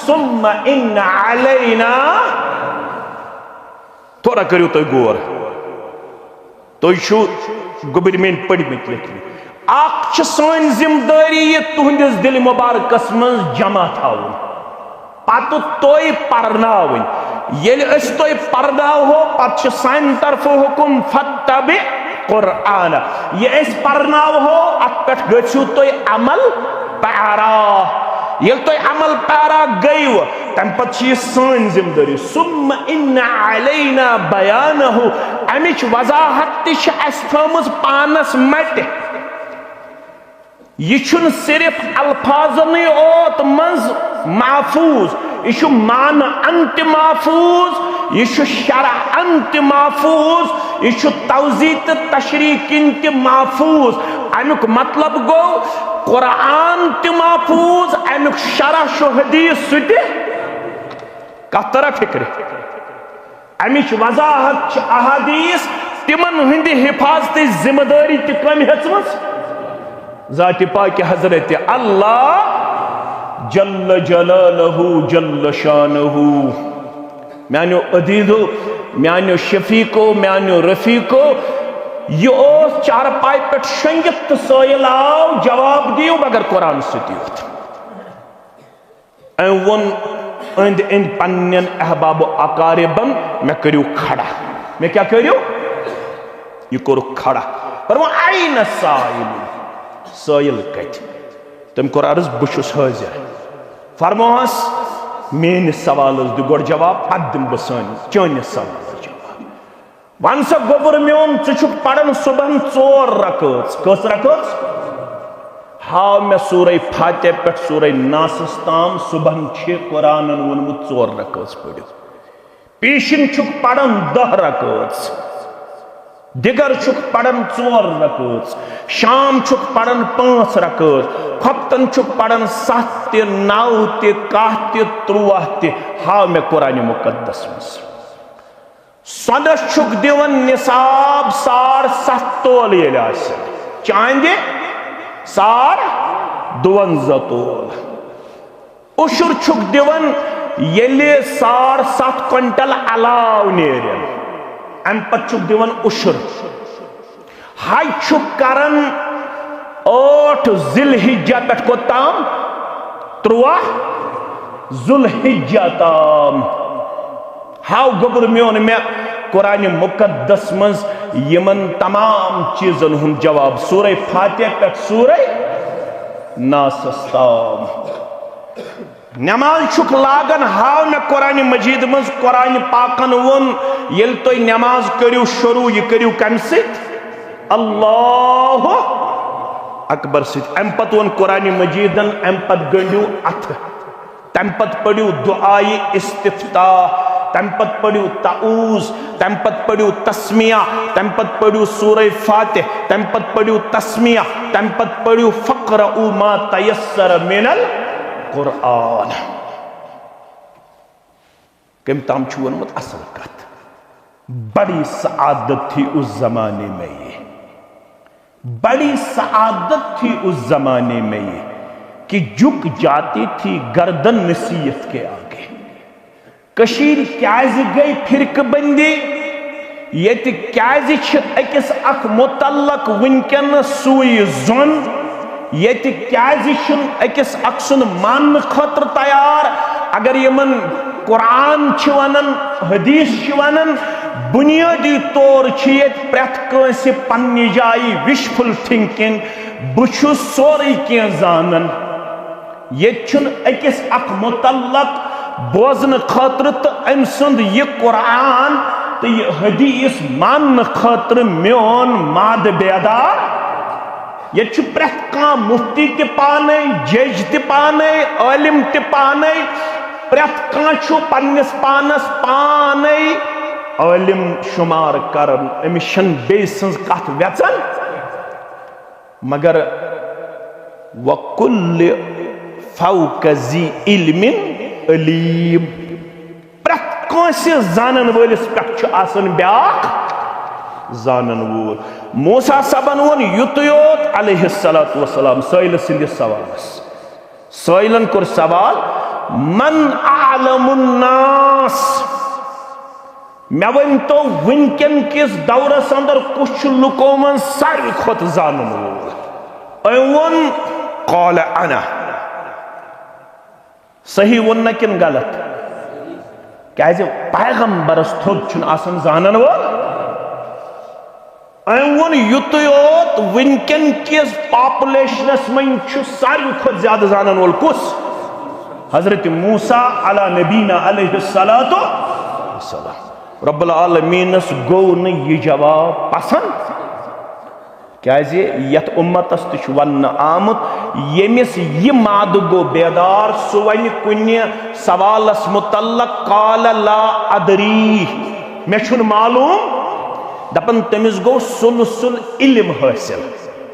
सुम्मा इन्न अलैना थोड़ा करो तो गौर तो गुबरमें पढ़मित लिखने सन जिम्मेदारी ये तुहंदिस दिल मुबारकस मज जमा थावन पत तुय पर्नावन येल तुय पर्नावो पत सान तरफ हुकुम फत्तबि कुरआन ये पर्नावो अत पे गु तुय अमल पैरा ये तो अमल पैरा गई तम पे सन जिम्मेदारी सुम्मा इन्ना अलैना बयानहु अमिच वजाहत थमज पानस मट यह सिर्फ अल्फाजन ओत मज महफूज यह मान अंत महफूज यह शरा अंत महफूज यह तवजी तो तशरी किन त महफूज अमुक मतलब गो कुरान त महफूज अमुक शरा हदीस सह कत तरह फिक्र अमिच वजाहत अहादीस तिमन हंद हिफाजत जिम्मेदारी तम हेचम ज़ात पाक हजरत अल्लाह जल्ल जलालहु जल्ल शानहु म्यानो अदीदो म्यानो शफीको म्यानो रफीको यह चारपाई पे शंगित तो सोयल आव जवाब दियो मगर कुरान सत वन अंद अंद पन्न अहबाब अकारिबन मैं करियो खड़ा मैं क्या करियो यह कोर खड़ा फरमा आईन साइल साइल कत तम कोर अर्ज बुशुस हाजिर फरमास मेनिस सवाल दि गोड़ जवाब पद दिम बह चनिस सवाल जवाब वन सा गोबर मोन चुक पढ़न सुबह 4 रकअत कस रकअत हाव मे सूरह फातिह पे सूरह नास ताम सुबह कुरान वोनमुत 4 रकअत पढ़ियो पीशिन छुक पढ़न 10 रकअत दिगर छुक पढ़न 4 रकअत शाम छुक पढ़न 5 रकअत खप्तन छुक पढ़न 7 ते 9 ते 10 ते 13 ते हाव मे कुरान मुकद्दस मस सदस छुक दिवन निसाब 7.5 तोल ये चांदे 52 तोल उशुर छुक दिवन ये 7.5 क्विंटल अलाव नेरन अम पत छुक दिवन उशुर हज छुक करन 8 जिलहिज्जा पे कोताम 3 जुलहिज्जा ताम हाउ गोबर मोन मे कुरान मुकद्दस मज यमन तमाम चीजन हुन जवाब सूरह फातिह पे सूरह नास ताम नमाज छुक लागन हाव मे कुरान मजीद मज कुरान पाकन वोन येल तो नमाज करियो शुरू ये करियो कम सित अल्लाह अकबर सित अम पत वोन कुरान मजीदन अम पत गंडियो अथ तम पत पढ़ियो दुआई इस्तिफ्ताह तम पत पढ़ियो ताऊज तम पत पढ़ियो तस्मिया तम पत पढ़ियो सूरह फातिह तम पत पढ़ियो तस्मिया तम पत पढ़ियो फक़रउ मा तयस्सर मिनल कुरान कम ताम वोनमुत असल कत बड़ी सआदत थी उस जमाने में ये बड़ी सआदत थी उस जमाने में ये कि झुक जाती थी गर्दन नसीहत के आगे कशीर क्याज गई फिरक बंदी ये क्याज अकिस अख मुतल्लक वनकन सुई जोन ये क्याज अकिस अख सुन मान खतर तैयार अगर यमन कुरान वनन हदीस वनन बुनियादी तौर प्रेथ कंस पन्नी जाई विशफुल थिंकिंग बुछु सोरे क्या जानन ये अकिस अख मुतल्लक बोजन खतर तो अम सुंद ये कुरान तो ये हदीस मान खतर मोन माद बेदार ये प्रेथ का मुफ्ती ते पाने जज ते पाने आलिम ते पाने प्रेथ का पन्निस पानस पाने आलिम शुमार करन अमिशन बेसंस कथ वेचन मगर वकुल फौकजी इल्मिन अलीम प्रेथ कंसे जानन वलिस पे आसन ब्याख जानन वोल मूसा सबन वोन युत योत अलैहिस्सलातु वस्सलाम साइल सिंदिस सवालस साइलन कोर सवाल मन आलमुन नास मे वन तो वनकन किस दौरस अंदर कुछ लुको मन सारी खोत जानन वोल अवन क़ाल अना सही वोन न किन गलत क्या पैगंबरस थोद आसन जानन वोल वोन युत योत वनकन किस पॉपुलेशनस मन सारी खुद ज्यादा जानन वोल कुस हजरत मूसा अला नबीना अलैहिस्सलातु वस्सलाम रब्बुल आलमीनस गो न ये जवाब पसंद क्या यथ उम्मतस तो वन आमुत यमिस ये माद गो बेदार सु वन कुन सवालस मुतल्लक काल ला अदरी मे छुन मालूम दपन तमिस गो सुल इल्म हासिल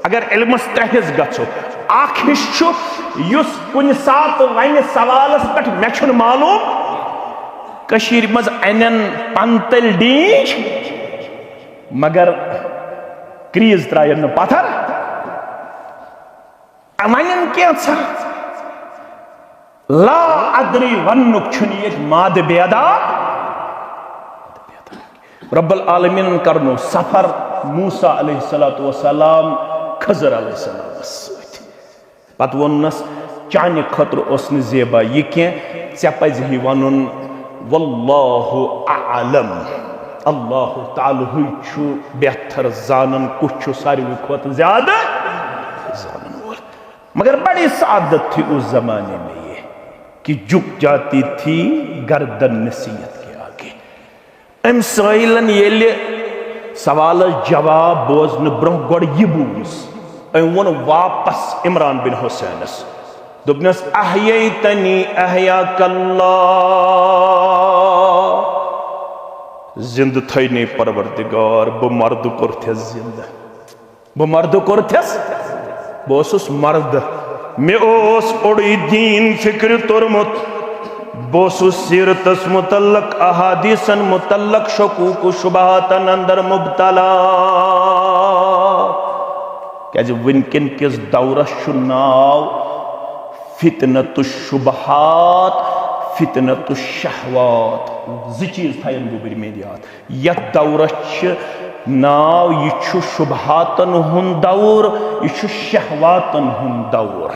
अगर इल्मस 3 हिस्स गछो आख हिस्स युस कुन सात वन सवालस पे मे छुन मालूम कशीर मज अनन पंतल डीज मगर क्रीज त्रायन पत्थर वन क्या ला अदरी वनुक माद बेदा रब्बुल आलमीन करनो सफर मूसा अलैहिस्सलातु वस्सलाम खजर अलैहिस्सलाम पत वोनस चाने खतर ओस न जेबा ये क्या चे पजि वनुन वल्लाहु आलम अल्लाह ताला छु बेहतर जानन कुछ सारी खुद ज्यादा जानन वाला। मगर बड़ी सादत थी उस जमाने में ये कि झुक जाती थी गर्दन नसीहत के आगे। अम साइलन ये सवाल जवाब बोजन ब्रोह गोड़ यह बूज अम वो वापस इमरान बिन हुसैनस दोपनस अहयतनी अहयाकल्लाह जिंद थने परवरदिगार बह मर्द कोरथस जिंद बह मर्द कोरथस बह मर्द मे ओड़ी दीन फिक्र तोरमुत बह सीरतस मुतल्लक अहादीसन मुतल्लक शकूक शुबहातन अंदर मुबतला क्या वनकन किस दौरस नाव फितनतुश शुबहात फितनतुश शहवात चीज थन गोबर में याद यथ दौरस नाव यह शुबहातन हुंद दौर यह शहवातन हुंद दौर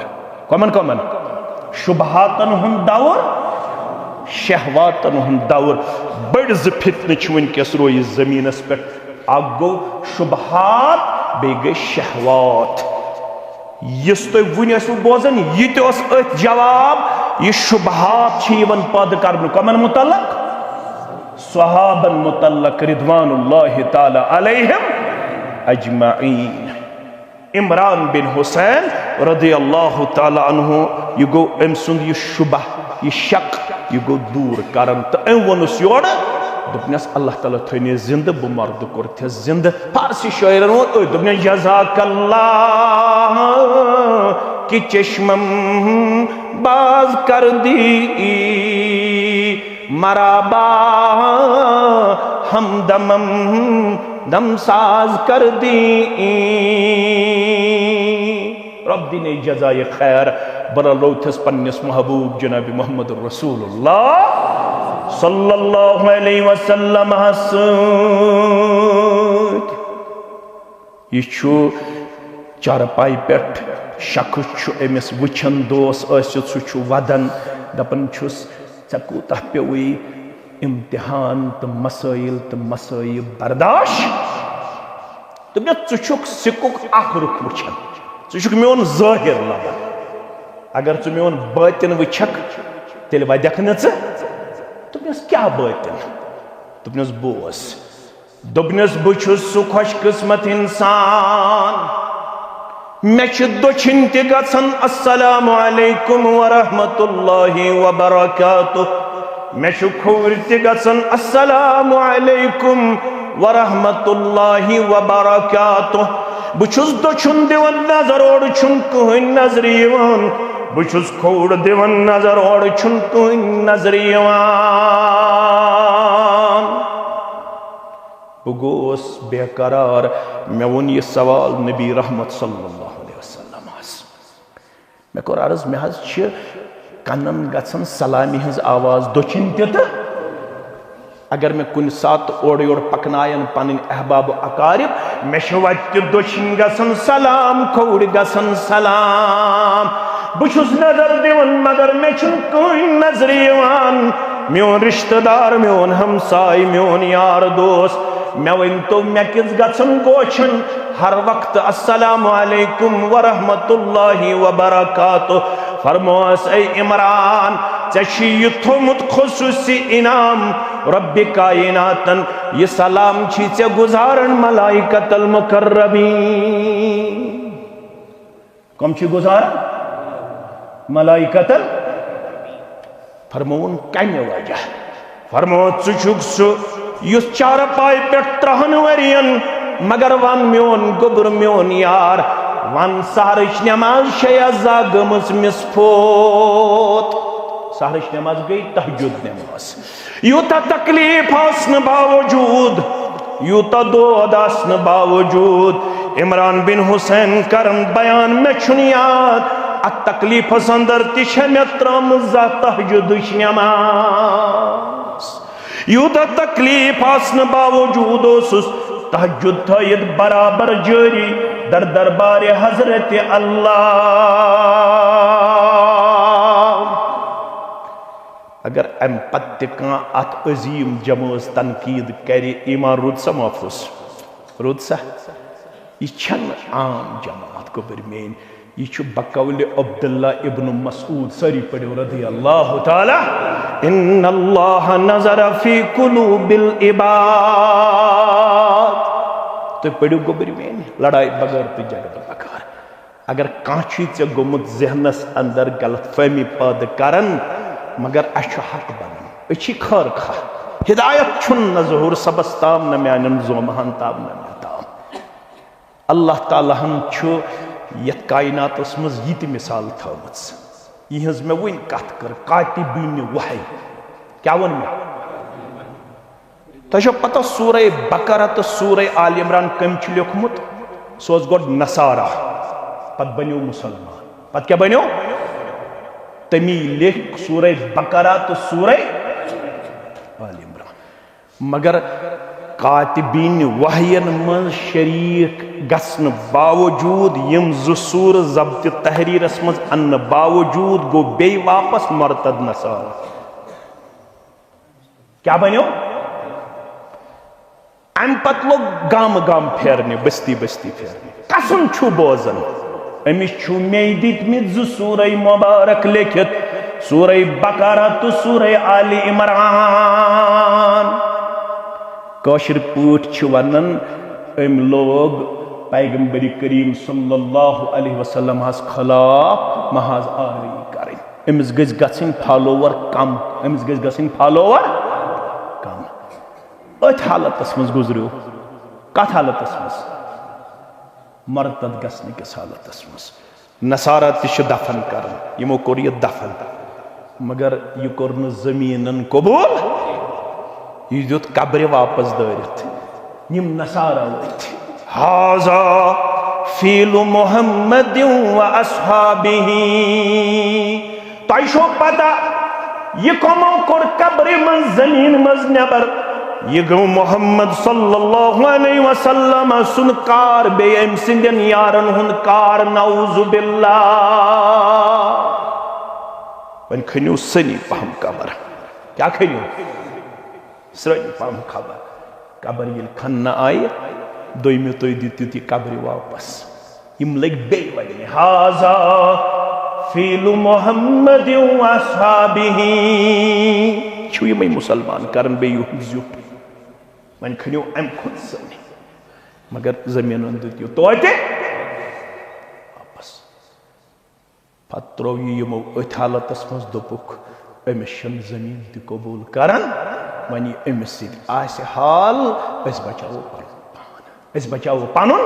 कमन कमन शुबहातन हुंद दौर शहवातन हुंद दौर बड़ फितन वनकस रोज जमीनस पे अख गो शुबहात बे गई शहवात यस तुम वन बोजान यह जवाब यह शुबहात पद कर कमन मुतल्लक सहाबन मुतल्लक रिदवानुल्लाहि ताला अलैहिम अजमईन। इमरान बिन हुसैन रदियल्लाहु ताला अन्हु यह गो अम सुंद यह शुबह यह शक यह गो दूर करन तो अम वोनुस योर दोपनस अल्लाह ताला थने जिंद बह मर्द कोरथस जिंद। फारसी शायरन वो दोपन जज़ाकल्लाह कि चश्मम बाज कर दी मराबा हमदमम दमसाज कर दी रब्बी ने जज़ाए खैर बरा लोथस पन्नस महबूब जनाब मोहम्मद रसूलुल्लाह सल्लल्लाहु अलैहि वसल्लम यह चारपाई पे शख्स अमिस वुचन दोस सह वदन दपन छुस ऐ कूत पे इम्तिहान तो मसाइल बर्दाश्त दोपन ुक सिकुक अख रुख वुचन ुक मोन ज़ाहिर लबन अगर ु मोन बातिन वुछक तेल वदक न दोपनस क्या बातिन दोपनस बोस दोपनस बहु सह खुश किस्मत इंसान मे दोछिन तन अस्सलामु अलैकुम वरहमतुल्लाहि वबरकातुह मे खोर तन अस्सलामु अलैकुम वरहमतुल्लाहि वबरकातुह बहु दोछुन दिवन नजर ओड़ कहन नजर बहु खोड़ दिवन नजर ओड़ कहन नजर बह गोस बेकरार मे वोन यह सवाल नबी रहमत सल्लल्लाहु अलैहि वसल्लम मे कोर अर्ज मे कनन गन सलामी हज आवाज दोछिन तो अगर मे कुन सात ओर योर पकनायन पन अहबाब अकारिब मे वत दोछिन गसन सलाम खोड़ गसन सलाम बहु नजर दिवन मगर मे कहन नजर मोन रिश्तेदार मोन हमसाय मोन यार दोस्त मे वन तो मे किस गन गोछन हर वक्त अस्सलामु अलैकुम वरहमतुल्लाहि वबरकातुह फरमोस ऐ इमरान े थोमुत खुसूसी इनाम रब्बि कायनातन यह सलाम े गुजारन मलाइकतल मुकर्रबीन कम गुजारन मलाइकतल फरमोन कम वजह फरमो ुक सह चारपाई पे 3 वरियन मगर वन मोन गोबर मोन यार वन सहरच नमाज शया गमस मिसफोत सहरच नमाज गई तहज्जुद नमाज यूता तकलीफ आसन बावजूद यूता दोद आसन बावजूद इमरान बिन हुसैन करन बयान मे याद अत तकलीफ अंदर ते मे त्रम तहज्जुद नमाज यूता तकलीफ आसन बावजूद तहज्जुद थयत बराबर जारी दर दरबार हजरत अल्लाह अगर अम पत्ते अत अजीम जमाज तनकीद करे ईमान रुद सा महफूज रुद सा यह आम जमात गोबर मेन यह बकौल अब्दुल्ला इब्न मसूद सारी पढ़ो रदी अल्लाह ताला इन्नल्लाह नज़र फी कुलूबिल इबाद तो पढ़ो गोबर मेन लड़ाई बगैर तो झगड़ बगैर अगर कांची चे गोमुत जहनस अंदर गलत फहमी पैदा करन मगर अश हक बनन अच्छी खर खा हिदायत छुन न ज़हूर सबस ताम न म्यानन ज़ोमहन ताम न म्याताम अल्लाह ताला हन छु यत कायनातस मज यिति मिसाल थवमस यहज में वन कत कर कातिबीन वही क्या वन में तो पता सूरह बकरा तो सूरह आल इमरान कम छु लिखमुत सोज गोड नसारा पत बनो मुसलमान पत क्या बनो तमी लेख सूरह बकरा तो सूरह आल इमरान मगर कातिबीन वहयन मन शरीक गसन बावजूद यम जसूर जब्त तहरीरस मज अन्न बावजूद गो बे वापस मरतद नसारा क्या बनो अम पत लोग गाम गाम फेरने बस्ती बस्ती फेरने कसम छु बोजन अमिस छु मे दितमित जु सूरह मुबारक लिखित सूरह बकरा तो सूरह आल इमरान कौशर पूट छु वनन अम लोग पैगंबर करीम सल्लल्लाहु अलैहि वसल्लम हस खिलाफ महाज आवी करें अमिस गज गसिन फॉलोवर कम अमिस गज गसिन फॉलोवर कम अथ हालतस मज गुजरो कत हालतस मज मरतद गसने किस हालतस मज नसारा तिश दफन करन यमो कोर यह दफन मगर यह कोर न जमीनन कबूल यह दुत कब्र वापस दरित यम नसारा वत हाजा फील मुहम्मद व अस्हाबिही तयशो पता यह कमो कोर कब्र मन जमीन मज नेबर यह गो मोहम्मद सल्लल्लाहु अलैहि वसल्लम सुनकार बेम सिंदन यारन हुनकार नऊज़ु बिल्लाह वन खन्यू सनी पहम कबर क्या खन्यू सनी पहम खबर कबर ये खन्न आए दोइमे तो दित्ति कब्र वापस यम लग बे वने हाजा फील मुहम्मद व अस्हाबिही छु यम मुसलमान करन बे युजु वन खन्यू अम खुद सनी मगर जमीन दित्यो तोते वापस पत्रो यमो अथ हालतस मज दोपुक अमिस जमीन ति कबूल करन वनी अमिस आसे हाल अस बचाओ पान अस बचाओ पानुन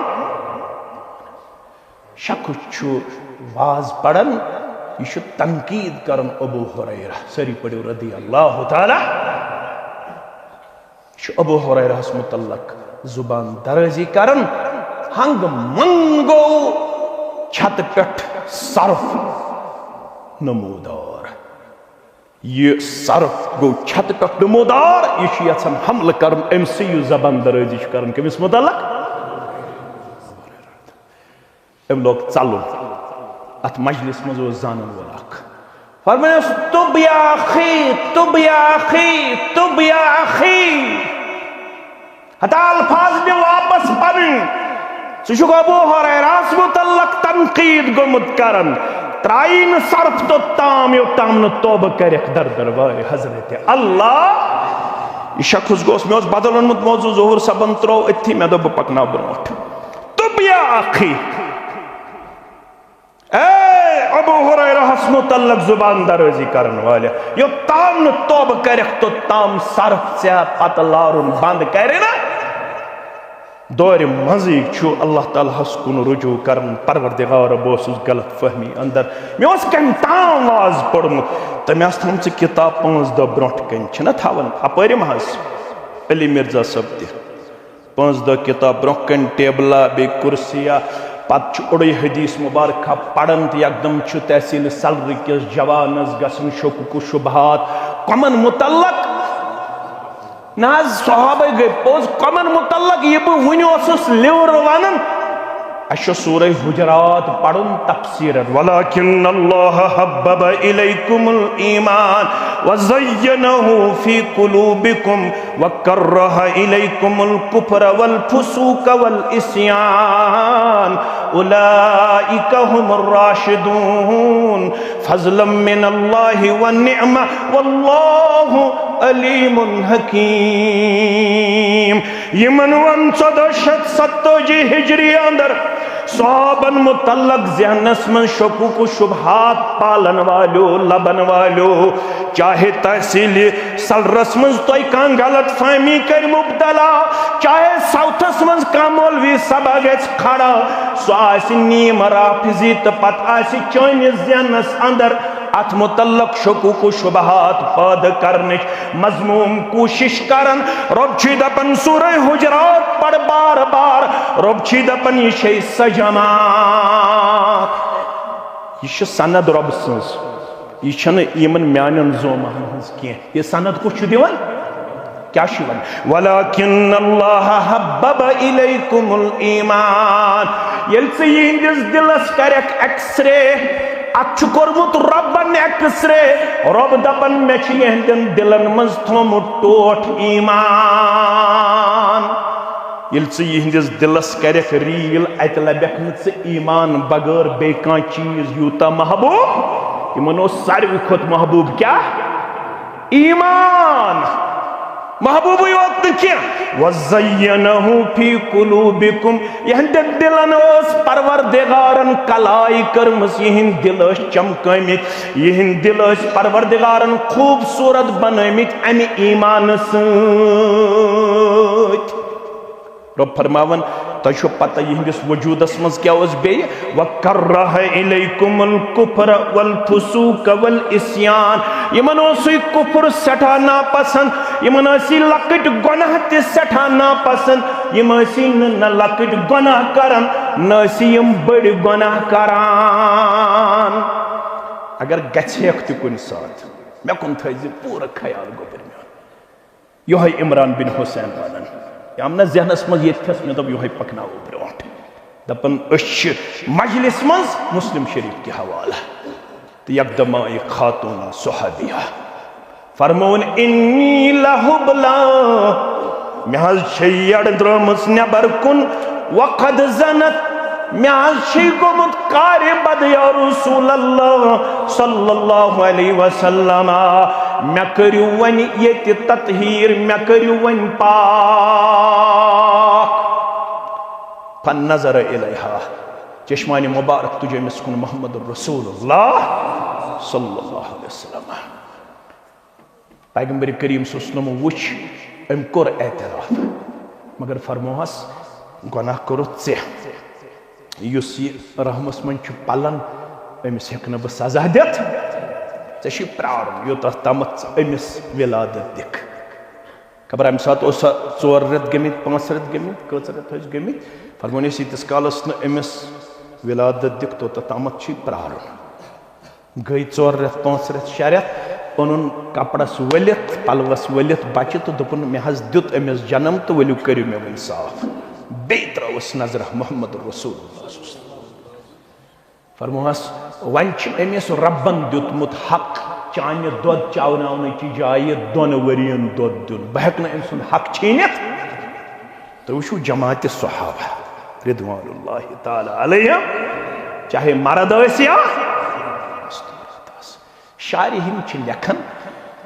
शक छु वाज पड़न यह तनकीद करन अबू हुरैरा सरी पड़ो रदी अल्लाह ताला अबू हुरैरा मुतल्लक जुबान दरजी करन हंग मंगो छत पेट सर्फ नमूदार यह सर्फ गो छत पेट नमूदार यह यछन हमल करन अमसी जबान दरजी करन कमिस मुतल्लक अम लोग चलुन अत मजलिस मज जानन वल फरमाया तुब या अखी तुब या अखी तुब या अखी हता अल्फाज ने वापस पन सुशुक अबू हुरैरा मुतल्लक तनकीद गोमुत करन त्राइन सर्फ तो ताम यो ताम न तौबा करक दर दरबार हजरत अल्लाह शख्स गोस में बदलन मुत मौजू ज़ोहर सबन त्रो इथि में दब पकना ब्रोट तुब या अखी अबू हुरैरा मुतल्लक जुबान दरजी करन वाले यो ताम न तौबा करक तो ताम सर्फ से पत लारुन बंद करे ना दौर मजी छु अल्लाह ताला हस कुन रुजू करन परवरदिगार बोस गलत फहमी अंदर मे ओस कम ताम वाज पढ़म त मे थम से किताब 5 द ब्रोट कन छना थावन अपरिम हस अली मिर्जा सब ति 5 द किताब ब्रोट कन टेबला बे कुर्सिया पत उड़े हदीस मुबारक पढ़न तो एकदम तहसील सलर किस जवानस गसन शुक शुबहात कमन मुतल्लक ना सहाबा गई पोज कमन मुतल्लक ये वन लिवर वन अशो सूरह हुजरात पढ़ुन तफसीर वलाकिन अल्लाह हब्बब इलैकुमुल ईमान वज़य्यनहु फी कुलूबिकुम वकर्रह इलैकुमुल कुफ्र वल फुसूक वल इस्यान उलाइका हुमुर राशिदून फज़लन मिनल्लाहि व निअमा वल्लाहु अलीमुन हकीम। यमन 1427 हिजरी अंदर सहाबन मुतल्लक ज़हनस में शकुक शुबहात पालन वालो लबन वालो चाहे तहसील सलरस मज तो गलत फहमी कर मुबतला चाहे साउथस मज का मौलवी सभा गज खड़ा सो नीम राफिजी तो पत चनिस ज़हनस अंदर अथ मुतल्लक शकुक शुबहात पैद करने मजमूम कोशिश करन रब दपन सूरह हुजरात पढ़ बार बार रब दपन ये सजमात यह सनद रब सज यह म्यान जोमन कह सनद कुछ दिवान क्या वलाकिन अल्लाह हब्बब इलैकुमुल ईमान येल से यिंदिस दिलस करक एक्सरे अच्छु कोरमुत रब्बन एक्सरे रब दपन मे छ यहंदन दिलन मज थोमुत टोठ ईमान येल से यिंदिस दिलस करक रील अत लबक से ईमान बगैर बे कां चीज यूता महबूब यमन सारवी खोत महबूब क्या ईमान महबूब योत वज़य्यनहु फी कुलूबिकुम यहंद दिलन परवरदिगारन कलाई करमस यहंद दिल चमकमित यहंद दिल परवरदिगारन खूबसूरत बनमित अमि ईमान सत रब फरमावन तुझो पता यहंदिस वजूदस मज क्या बे वकर्रह इलैकुमुल कुफ्र वल फुसूक वल इस्यान यमन कुफ्र सठा नापसंद यमन लकट गुनाह ते सठा नापसंद यम न लकट गुनाह करन न यम बड़ गुनाह करान अगर गछेक त कुन साथ मे कुन थज पूरा ख्याल गोबर यो इमरान बिन हुसैन वालन हमना जहनस मज ये मे दप यो पकनाव ब्रोट दपन मजलिस मज मुस्लिम शरीफ के हवाला तो यकदम एक खातून सुहाबिया फरमोन इन्नी लहुबला मे हड़ द्रमस नबर कुन वक़द ज़नत मे गोमुत कार्य बद या रसूल अल्लाह सल्लल्लाहु अलैहि वसल्लम मे करियो वन ये ततहीर मे करियो वन पाक फन नजर इलैहा चश्मानी मुबारक तुझे मिसकुन मोहम्मद रसूलुल्लाह सल्लल्लाहु अलैहि वसल्लम पैगंबर करीम सल्लल्लाहु वुच अम कोर एतराफ मगर फरमोहस गुनाह करो युस रहमस मन पलन अमिस हेक न सजा दित ऐ प्रार योत तमत अमिस विलादत दिख खबर अम सात 4 रेत गमित 5 रेत गमित कच रेत गमित फरमोनिस यीतिस कालस न अमिस विलादत दिख तो तमत प्रार गई 4 रेत 5 रेत 6 रेत पनुन कपड़स वलित पलवस वलित बचे तो दोपन मे हज दित अमिस जन्म तो वलियो करियो मे वन साफ बे त्रवस नजर मोहम्मद रसूलुल्लाह फरमोहस वन अमिस रब्बन दितमुत हक चाने दोद चावनावन जाय दोन वरियन दोद दिन बह हेक अम सुन हक छीनित तो वुचु जमात सहाबा रिदवानुल्लाहि ताला अलैहिम चाहे मर्द या शायरी हिम लेखन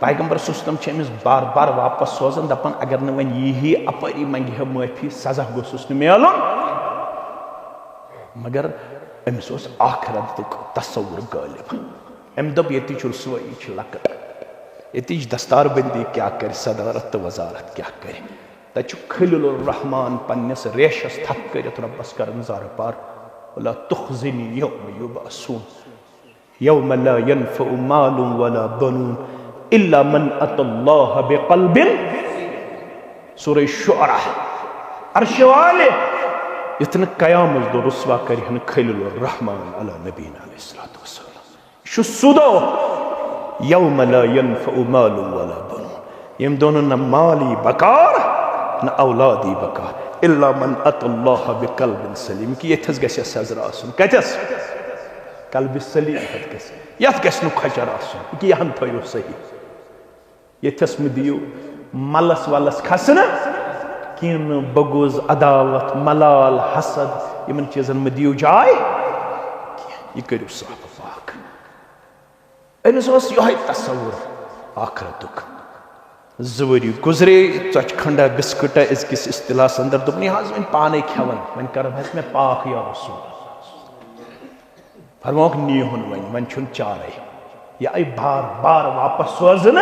पैगंबर सुस्तम अमिस बार बार वापस सोजन दपन अगर न वन यही अपरी मंगे माफी सजा गोसुस न मिलन मगर अमिस आखिरत तस्वुर गालिब अम दप ये रसोई लकट ये दस्तार बंदी क्या कर सदारत तो वजारत क्या कर तु खलीलुर रहमान पन्नस रेशस थप कर रब्बस कर जार पार वला तुखज़िनी यौम युबअसून यौम ला यनफ़उ मालुन वला बनून इल्ला मन अतल्लाह बिक़ल्बिन सूरह शुअरा अर्श वाले इतने कयामत दो रुस्वा करिहन खलीलुर रहमान अला नबीना अलैहिस्सलातु वस्सलाम शुसुदो यौम ला यनफ़उ मालुन वला बनून यम दोनों न माली बकार न औलादी बकार इल्ला मन अतल्लाह बिक़ल्बिन सलीम कि यथस गसे सजर आसन कतस कल्ब सलीम गस यथ गस नु खचर आसन कि यहन थयो सही यथस म दियो मलस वलस खसन किन बगुज अदावत मलाल हसद यमन चीजन म दियो जाय ये करू साहब पाक अमिस ओस यही तसव्वुर आखिरतुक ज़वरी गुजरे चच खंडा बिस्कुटा इसकिस इस्तिलास अंदर दुपनी हाज वन पाने खेवन वन कर मैं पाक या रसूल फरमाओ नी हुन वन छुन चारे या आई बार बार वापस सोजन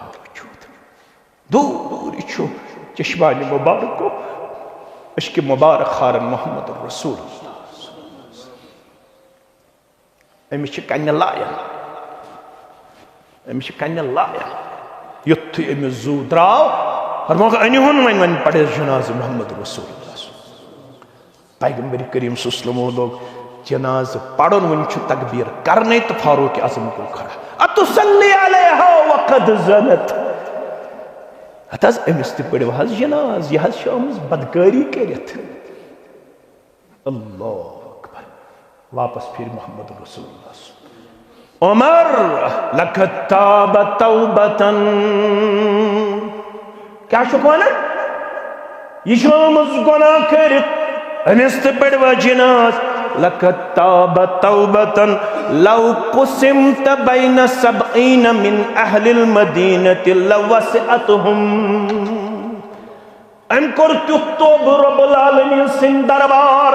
बावजूद दूर छु चश्मानी मुबारक को इश्क मुबारक खारन मोहम्मद रसूल अमिस कन्न लाया अमिस कन्न लाया युथ अमिस जू द्राव फरमाओ अनिहुन वन पढ़े जनाज मोहम्मद रसूल पैगंबर करीम सल्लल्लाहु अलैहि लोग जनाज पढ़न वन तकबीर करने तो फारूक आजम को खड़ा अतुसल्ली अलैहा वक़द ज़नत अतज अमिस ते पढ़ो हज जनाज यह शामस बदकारी करित अल्लाह अकबर वापस फिर मोहम्मद रसूलुल्लाह उमर लक़द ताब तौबतन क्या शुक्राना ये शामस गुनाह करित अमिस ते पढ़ो जनाज लक़द ताब तौबतन लौ क़ुसिमत बैन सबईन मिन अहलिल मदीनति लवसअतहुम अम कर तुब रब्बुल आलमीन सिन दरबार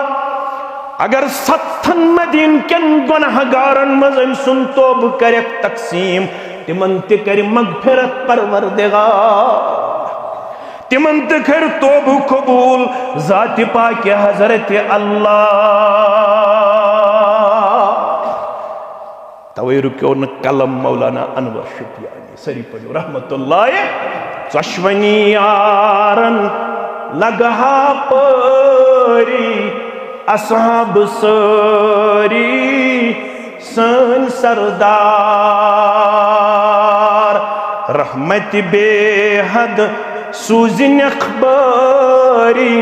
अगर 70 मदीन केन गुनहगारन मज सुन तोब करे तकसीम तिमन ते कर मगफिरत परवरदिगार तिमन ते कर तोब कबूल ज़ात पाक हज़रत अल्लाह तवे रुक्यो न कलम मौलाना अनवर शुक्रियानी सरी पढ़ो रहमतुल्लाह चश्वनी यारन लगहा परी असहाब सरी सन सरदार रहमत बेहद सूजिन अखबारी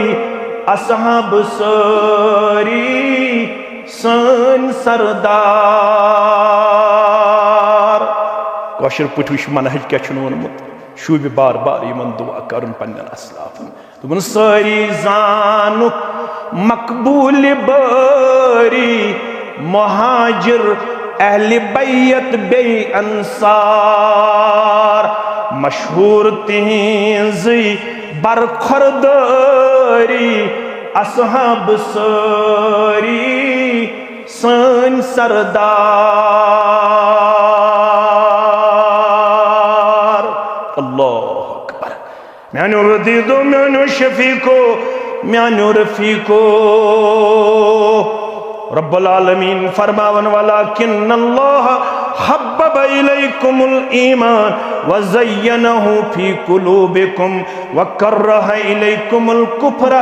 असहाब सरी सन सरदार कौशर पुठ मनहज क्या वोनमुत शूब बार बार यमन दुआ कर पन्न असलाफन तुमन सारी जानुक मकबूल बारी मुहाजिर अहले बैत बे अंसार मशहूर तिहिंज़ बरखुरदारी असहाब सारी सन सरदार अल्लाह अकबर म्यानो रदीदो म्यानो शफीको म्यानो रफीको रब्बुल आलमीन फरमावन वाला किन्नल्लाह हब्बब इलैकुमुल ईमान व ज़य्यनहु फी कुलूबिकुम व करह इलैकुमुल कुफ्र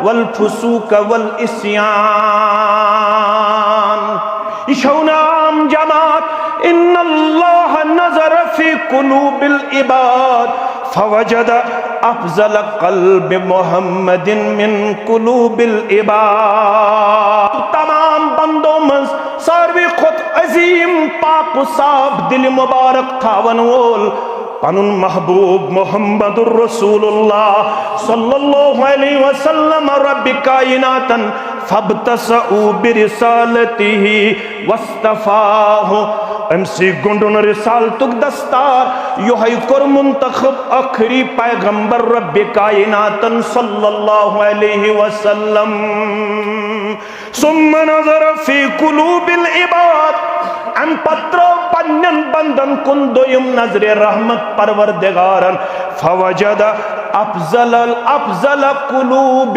वल फुसूक वल इस्यान इशौनाम जमात इन्नल्लाह नज़र फी कुलूबिल इबाद फवजद अफज़ल क़ल्ब मुहम्मदिन मिन कुलूबिल इबाद तमाम बंदों में सारवी खुद अजीम पाक साफ दिल मुबारक थावन वोल पनुन महबूब मुहम्मदुर रसूलुल्लाह सल्लल्लाहु अलैहि वसल्लम रब्बि कायनातन फबतसउ बिरिसालतिही वस्तफाहु अमसी गुंडुन रिसालतुक दस्तार योहै कर मुंतखब आखिरी पैगंबर रब्बि कायनातन सल्लल्लाहु अलैहि वसल्लम सुम्मा नज़र फी कुलूबिल इबाद अन पत्रो पन्नन बंदन कुन दोयम नजरे रहमत परवरदिगारन फवजद अफजल कुलूब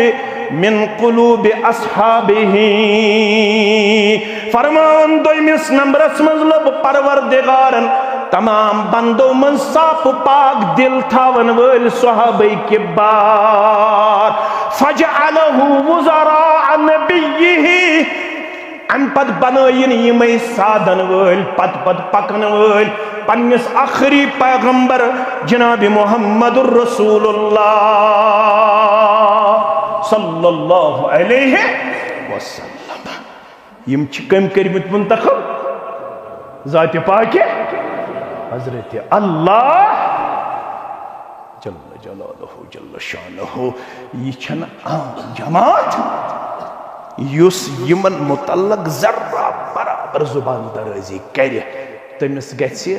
मिन कुलूब अस्हाबिही फरमान दोयमिस नंबरस मजलब परवरदिगारन तमाम बंदों मन साफ पाक दिल थावन वल सहाबे के बार फजअलहु वज़रा नबिय्यिही अन पद बनयन यमय साधन वल पद पकन वल पन्निस आखिरी पैगंबर जनाब मुहम्मदुर रसूलुल्लाह सल्लल्लाहु अलैहि वसल्लम। यम कम करमित मुंतखब ज़ात पाक हजरत अल्लाह जल्ल जलालहु जल्ल शानहु। यह आम जमात युस यमन मुतल्लक जर्रा बराबर जुबान दराजी करे तमिस गछि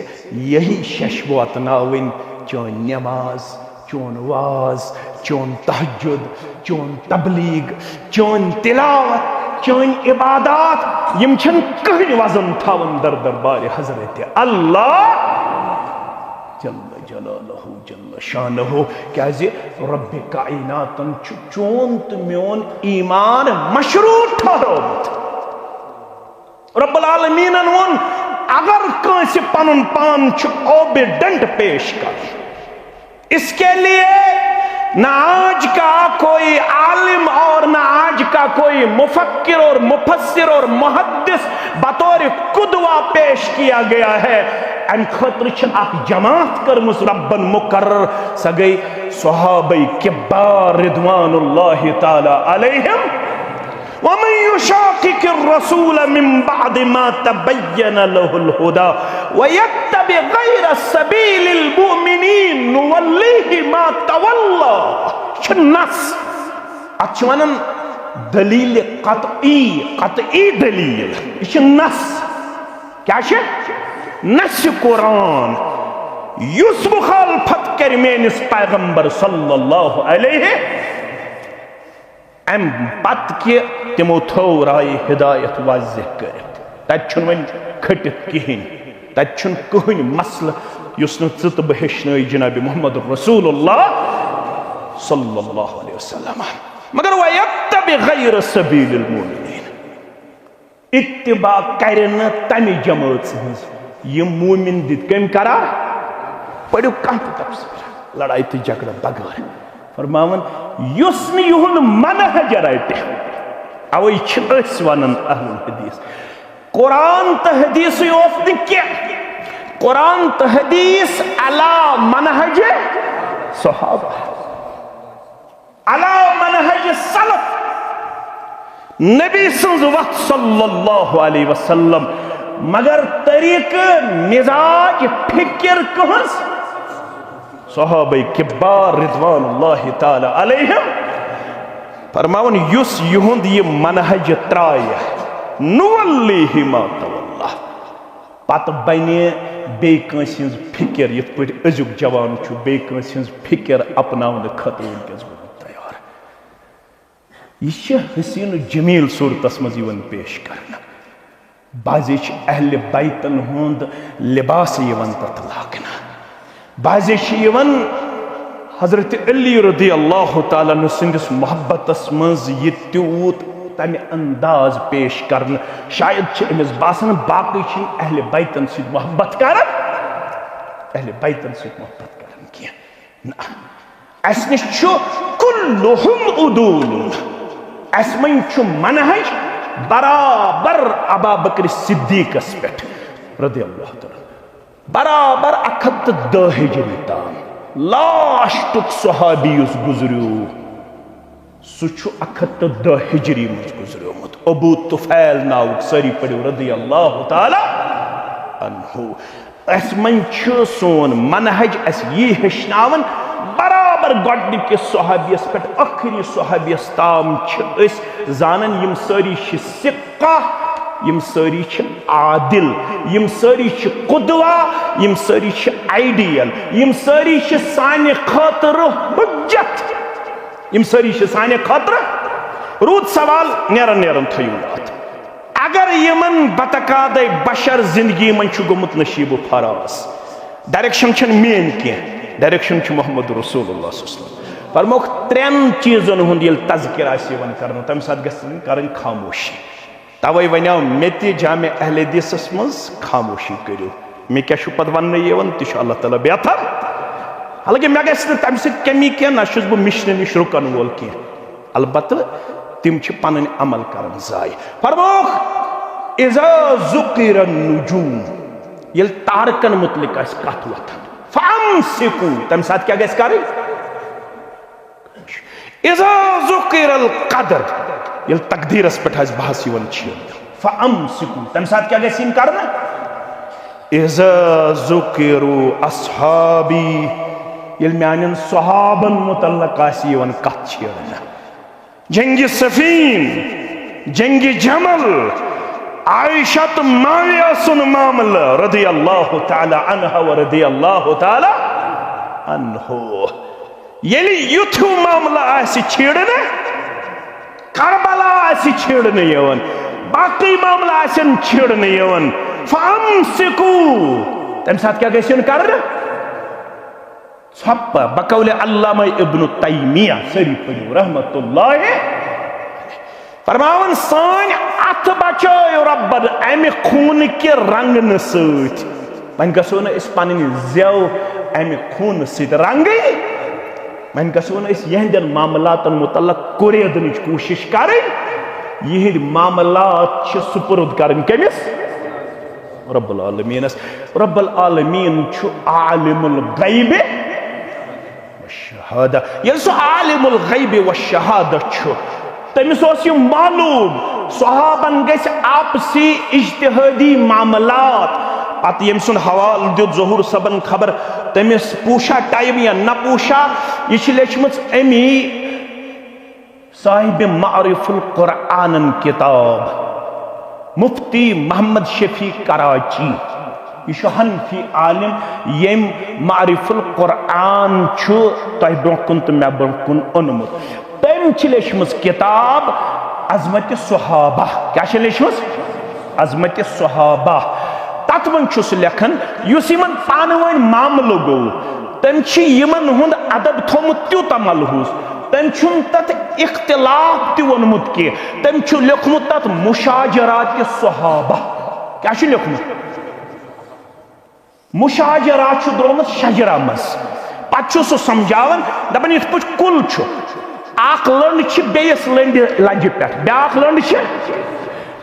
यही शश वातनावन चोन नमाज, चोन वाज, चोन तहज्जुद, चोन तबलीग, चोन तिलावत, चोन इबादत यम छन कहीं वजन थावन दर दरबार हजरत अल्लाह जल्ल जलालहु जल्ल शानहु। क्या रब कायनातन चोन तो म्योन ईमान मशरूत ठहरोमत। रब्बुल आलमीनन वोन अगर कंस पनुन पान ओबिडेंट पेश कर, इसके लिए ना आज का कोई आलिम और ना आज का कोई मुफक्किर और मुफस्सिर और मुहद्दिस बतौर कुदवा पेश किया गया है। अम खतर जमात करमुस रब्बन मुकर्रर स गई सहाबे किबार रिदवानुल्लाहि ताला अलैहिम। वमन युशाकिकिर रसूल मिन बाद मा तबय्यन लहुल हुदा वयत्तबि गैर सबीलिल मुमिनीन नुवल्लिहि मा तवल्ला। नस अचवनन दलील कतई दलील नस क्या नस कुरान युस मुखालफत कर मेनिस पैगंबर सल्लल्लाहु अलैहि अम पत के तिमो थो राय हिदायत वाज़ेह कर तन वन खटित कहें तन कहन मसल युस नुत बह हेचन जनाब मोहम्मद रसूलुल्लाह सल्लल्लाहु अलैहि वसल्लम। मगर वयत्तबि गैर सबीलिल मुमिनीन इत्तिबा करन तमि जमात हज यम मोमिन दित कम करार पढ़ो कह तफसीर लड़ाई तो झगड़ा बगैर फरमावन युस युन मनहज रटे। अवे वन अहलुल हदीस कुरान तो हदीस कुरान तो हदीस अला मनहज सहाबा अला मनहज सलफ। नबी वक्त सल्लल्लाहु अलैहि वसल्लम मगर तरीक मिजाज फिक्र कहस सहाबे किबार रिदवानुल्लाहि ताला अलैहिम। फरमावन युस युहुंद ये मनहज त्राय नुवल्लिहि मा तवल्ला पत बने बे कंस हिंज फिक्र यथ पे अजुक जवान छु बे कंस हिंज फिक्र अपनावन खतर वनकस तैयार। यह हसीन जमील सूरतस मज यवन पेश करना बाजे अहल बैतन हुंद लिबास यवन तथ लागना बाजे हजरत अली रदी अल्लाह ताला सिंदिस मोहब्बतस मज ये त्यूत तमे अंदाज पेश करन शायद अमिस बासन बाकी अहल बैतन सद मोहब्बत कर अहल बैतन सद मोहब्बत करन किया अस निश कुल्लुहुम उदूल अस मन मनहज बराबर अबा बकर सिद्दीकस पे रदी अल्लाह ताला बराबर 110 हिजरी तान लास्ट सहाबी गुजरो सह 110 हिजरी मज गुजरोमुत अबू तुफैल नाव सारी पढ़ो रदी अल्लाह ताला अन्हु। अस मन सोन मनहज अस ये हेचनावन बराबर गोडनिकिस सहाबियस पे आखिरी सहाबियस ताम जानन यम सारी सिक्का यम सारी आदिल यम सारी कुदवा यम सारी आइडियल यम सारी साने खतर हुज्जत यम सारी साने खतर रूद सवाल नेरन नेरन थयु बात अगर यमन बतकाद बशर जिंदगी मन गुमुत नशीब फरास डायरेक्शन छन मेन के डायरेक्शन मोहम्मद रसूलुल्लाह फरमोख 3 चीजन हुंद ये तज़किर आवन कर तम सात कर खामोशी तवे वनो मे जामे अहल हदीसस मज खामोशी करो मे क्या पे वन तह अल्लाह ताला बेहतर। हालांकि मे गि तम कमी कह ना बह मिशन नश रुकन वोल कह अलबत् तिम पन अमल कर जाय। फरमोख इज़ा ज़ुकिर नुजूम ये तारकन मुतलिक कथ वथन फअमसिकू तम साथ क्या गस कर इज़ा ज़ुकिरल क़दर ये तकदीरस पे बहस यवन फ़अम्सिकू तम साथ क्या गई करना इज़ा ज़ुकिरू अस्हाबी ये म्यान सहाबन मुतल्लक यवन कथ छेड़ना जंगी सफीन जंगी जमल आयशा तो माविया सुन मामला रदियल्लाहु ताला अन्हा व रदियल्लाहु ताला अन्हु येली युथु मामला आसी छेड़ना करबला आसी छेड़ने यवन बाकी मामला आसन छेड़ने यवन फ़अम्सिकू तम साथ क्या गई करना छप बकौले अल्लामा इब्न तैमिया सरी पढ़ो रहमतुल्लाह फरमावन सान अथ बचायो रब्बन अमि खून के रंगन सत वन गसो न इस पन्नि जेव अमि खून सत रंगई वन गसो न इस यहंदन मामलातन मुतल्लक कुरेदनिच कोशिश करें यह मामलात सुपुर्द करन कमिस रब्बुल आलमीनस रब्बुल आलमीन छु आलिमुल गैब वश्शहादा ये सो आलिमुल गैब वश्शहादा छु तमिस ओस यह मालूम सहाबन गस आपसी इज्तिहादी मामलात पत यम सुन हवाल दित ज़हूर सबन खबर तमिस पूछा टाइम या न पूछा यह लेचमच अमी साहिब मारिफुल कुरआन किताब मुफ्ती मोहम्मद शफी कराची यह हनफी आलिम यम मारिफुल कुरआन तह ब्रोकुन तो मे ब्रोकुन ओनमुत तम लेचमच किताब अजमत सहाबा क्या लेचमच अजमत सहाबा तथ मन लेखन युस यमन पानवन मामलो गो तम यमन हुंद अदब थोमुत त्यूता मलहूस तम तथ इख्तिलाफ तोनमुत की तम लिखमुत तथ मुशाजरात सहाबा क्या लिखमुत मुशाजरात द्रोमुत शजरा मज पे सह समझावन दपान इत पे कुल अख लंड बेस लंड लंज पे ब्या लंड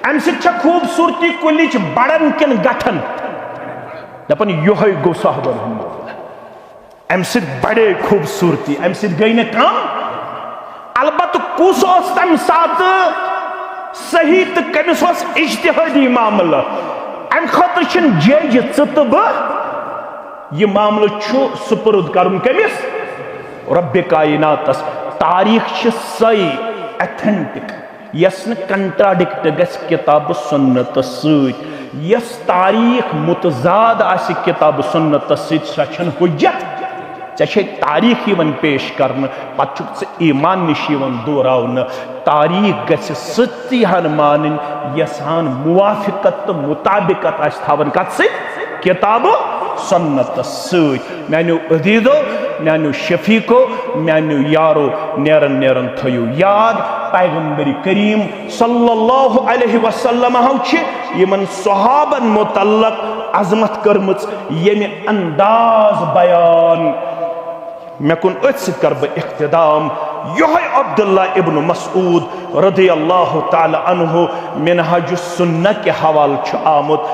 अम खूबसूरती कुलिच बड़न किन गठन दपान योहे गो साहबन अम बड़े खूबसूरती अम गई न कम अलबत् कुस तम सात सही तो कमिस इज्तिहादी मामला अम खतर जज तो यह मामला सुपुर्द कर कमिस रब्बे कायनातस तारीख सही एथेंटिक यस कंट्राडिक्ट गस किताब सुन्नत सस तारीख मुतजाद आसि किताब सुन्नत सह हुज्जत ऐ तारीख यवन पेश कर पे ईमान निश दोरावन तारीख गस सत्यान मान यसान मुवाफिकत तो मुताबिकत थावन कत किताब सुन्नत सानो अदीदो मानो शफीको मानो यारो नेरन नेरन थयो याद पैगंबर करीम सल्लल्लाहु अलैहि वसल्लम यमन सहाबन मुतल्लक अजमत करमच यमे अंदाज बयान मे कुन अथ कर बह इख्तिदाम योहे अब्दुल्ला इब्न मसऊद रदियल्लाहु ताला अन्हु मिनहाजुस सुन्नह के हवाल आमुत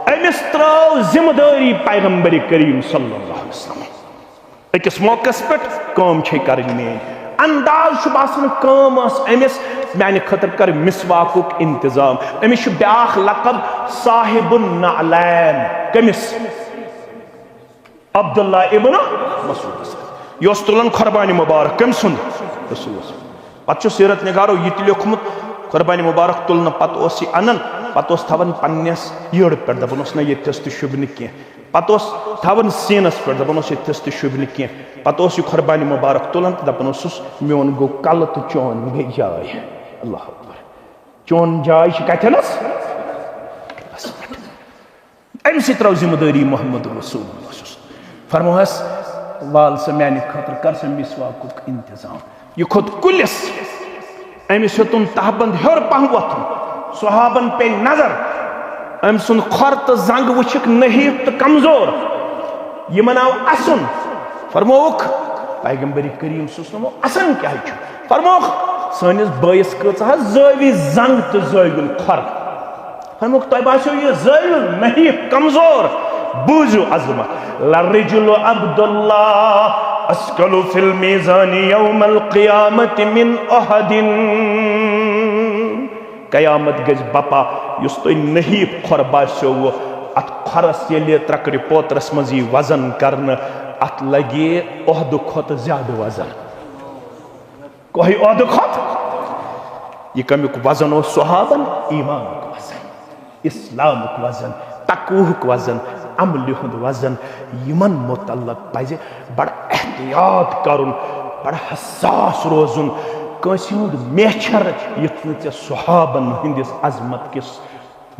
अमिस त्राव जिम्मेदारी पैगंबर करीम सल्लल्लाहु अलैहि वसल्लम अकिस मौकस पे काम करनी मेन अंदाज बासन काम अमिस माने खतर कर मिसवाकुक इंतजाम अमिस ब्याख लकब साहिबुन नालैन कमिस अब्दुल्ला इब्न मसऊद यह तुलान कुर्बानी मुबारक कम सुन रसूल पे सीरत निगारो यह लिखमुत कुर्बानी मुबारक तुलन पे अनन पे थवन पन्नस यड़ पे दपान ये शुभ कह पे थवन सीनस पे दपान ये शुभ कह पे यह कुर्बानी मुबारक तुलान दपान मोन गो कल तो चौन गई जाय अल्लाह अकबर चौन जाय कथनस अम सो जिम्मेदारी मोहम्मद रसूल फरमोहस वाल से माने खतर कर से मिसवाकुक इंतजाम यह खोत कुलिस अमिस हेतुन तहबंद हेर पह वथुन सहाबन पे नजर अम सुन खर तो जंग वुक नहीफ तो कमजोर यह आव असन फरमोक पैगंबर करीम सुनो असन क्या फरमोक सनिस बैस कह जवी जंग तो जविल खर फरमोक तुम बासो यह जविल नहीफ कमजोर बूझो अजमत लर्रिजुल अब्दुल्लाह अस्कलु फिल मीज़ानि यौमल क़ियामति मिन अहदिन। क़यामत गज बपा युस तुम नहीब खर बास्यो अत खरस ये त्रकड़ पोत्रस मज वजन करन अत लगे ओहद खोत ज्यादा वजन। कोई ओहद खोत यह कमुक वजन हो सुहाबन ईमान वजन, इस्लाम वजन, तक़वा वजन, अमल हुंद वजन। यमन मुतल्लक पज़े बड़ एहतियात करुन, बड़ हसास रोजुन। कंस हुंद मेछर युथ चे सुहाबन हिंदिस अजमत किस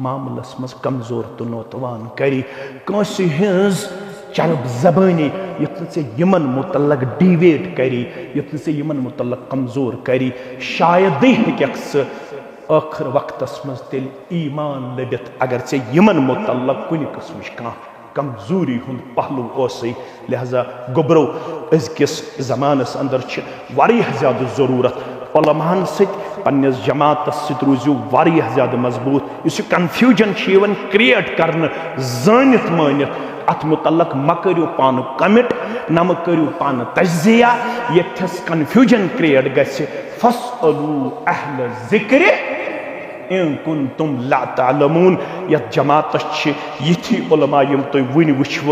मामलस मज कमजोर तो नौतवान करी। कंस हिंज चरब जबानी युथ चे यमन मुतल्लक डिवेट करी, युथ चे यमन मुतल्लक कमजोर करी। शायद हेक आखिर वक्तस मज तेल ईमान लबित अगर चे यमन मुतल्लक कुनि किस्मच कह कमजोरी हुंद पहलू ओसई। लिहाजा गोबरो अजकिस जमानस अंदर वारियाह ज्यादा जरूरत उलमाहन सत पन्निस जमातस सत रूजियो वारियाह ज्यादा मजबूत। इस कन्फ्यूजन क्रिएट करने जानित मानित अत मुतल्लक म करियो पान कमिट न म करियो पान तज्जिया। यथस कन्फ्यूजन क्रिएट गछि फस्अलू अहल ज़िक्र इन कुन्तुम ला तालमून। यथ जमातस यथी उलमा यम तुम वन वुचव।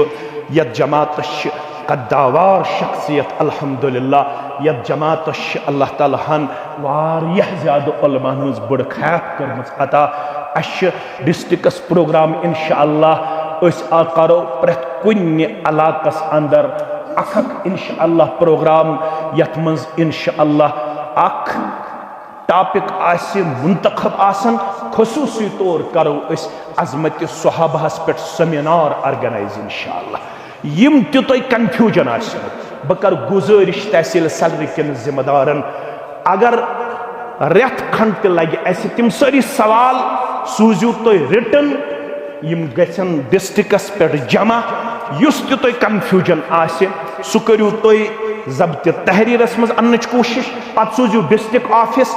यथ जमातस कद्दावार शख्सियत अल्हम्दुलिल्लाह। यथ जमातस अल्लाह ताला हन वारियाह ज्यादा उलमाहन हंज बड़ खैफ करमज अता। अश डिस्ट्रिक्टस प्रोग्राम इंशाअल्लाह करो प्रेत कुन्नि इलाकस अंदर अख इंशाअल्लाह प्रोग्राम यथ मज इंशाअल्लाह अख टॉपिक आसे मुंतखब आसन। खसूसी तौर करो इस अजमत सुहाबहस पे सेमिनार ऑर्गेनाइज इंशाअल्लाह। यम तो कन्फ्यूजन बह कर गुजारिश तहसील सदर किन जिम्मेदारन अगर रेत खंड त लगे तिम सारी सवाल सूझू तुम रिटन यम गन डिस्ट्रिक्टस पे जमा। युस तुम कन्फ्यूजन आसे सह करू तुम जब्त तहरीरस मज अन्नच कोशिश पत सूझू डिस्ट्रिक्ट ऑफिस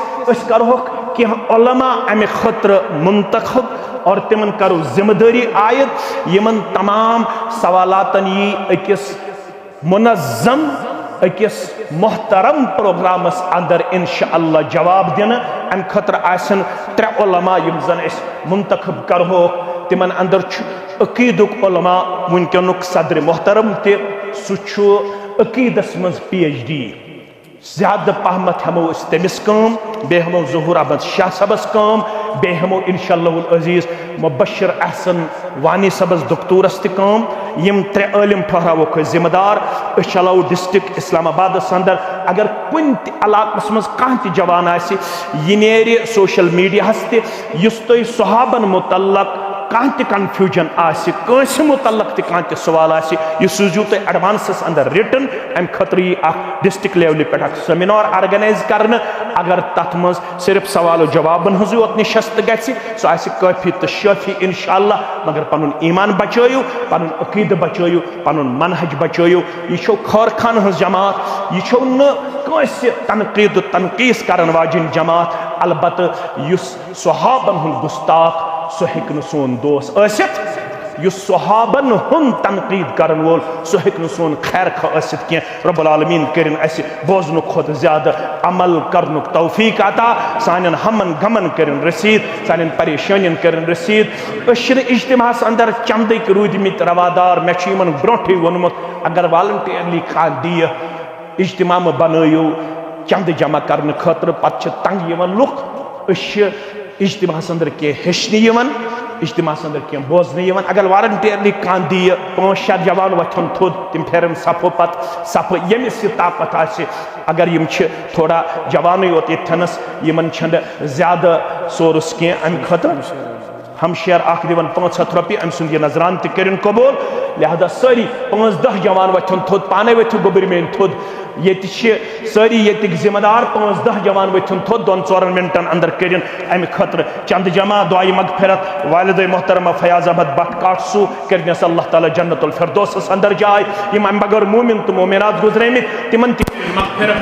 करो कह उलमा अमे खतर मुंतखब और तिमन करो जिम्मेदारी आयद। यमन तमाम सवालातन यी अकिस मुनज़्ज़म अकिस मोहतरम प्रोग्रामस अंदर इंशाअल्लाह जवाब दिन। अम खतर आसन 3 उलमा यम जन मुंतखब करो। तिमन अंदर अकीदुक उलमा वुनकनुक सदर मोहतरम ते सु अकीदस मज PhD ज्यादा पहमत हमो तमिस कम बे हमो ज़हूर अहमद शाह सबस कम बे हमो इंशाअल्लाह अजीज मुबशर अहसन वानी सबस डॉक्टरस त कम। यम 3 आलिम ठहरावो जिम्मेदार। चलाओ डिस्ट्रिक्ट इस्लामाबाद अंदर अगर कुन इलाकस मज कह जवान आसि यह नेरि सोशल मीडिया तुस तुम सुहाबन मुतल्लक कह कन्फ्यूजन आंस मुतल्लक कह सवाल यह सूझू तुम एडवांसस अंदर रिटन। अम खतर डिस्ट्रिक्ट लेवल पे सेमिनार ऑर्गेनाइज करने। अगर तथ मज सिर्फ सवाल जवाबन हज योत नशस्त गि सह काफी तो शाफी इंशाअल्लाह। मगर पनुन ईमान बचो, पनुन अकीद बचो, पनुन मनहज बचो। यह खर खान हज जमात, यह तनकीद तनकीस करन वाजिन जमात। अलबत् युस सुहाबन हुन गुस्ताख सह हेकन सोन दोस्त आसित। युस सुहाबन हुन तनकीद करन वोल सह हेकन सोन खैर खा आसित कह। रब्बुल आलमीन करिन अस बोजन खुद ज्यादा अमल करनुक तौफीक अता। सानन हमन गमन करिन रसीद, सानन परेशानियन करिन रसीद। इज्तिमास अंदर चंदक रूदमित रवादार। मे ब्रोठे वोनमुत अगर वॉलंटियरली कह दिय इज्तिमा बनयो चंद जमा करने खतर पत तंग लुख इज्तिमास अंदर कह हेचन इज्तिमास अंदर कह बोजन। अगर वॉलंटियरली कह दी 5-6 जवान वथन थोद तम फेरन सफो पत सफ यमिस ताकत आसे। अगर यम थोड़ा जवान योत यथनस यमन ज्यादा सोर्स कह अम खतर हमशेर दिवन 500 रुपये अम सुंद नजरान तरिन कबूल। लिहाजा सारी 5-10 जवान वथन थोद पाने वथु गोबर मेन थोद ये सारी ये जिम्मेदार 5-10 जवान वथन थोद 2-4 मिनटन अंदर करिन अम खतर चंद जमा दुआई मगफिरत। वालिद मोहतरमा फयाज अहमद भट्ट काटसू करनस अल्लाह ताला जन्नतुल फिरदौस अंदर जाए। यम अम बगैर मोमिन तो मोमिनात गुजरेमित तिमन मगफिरत।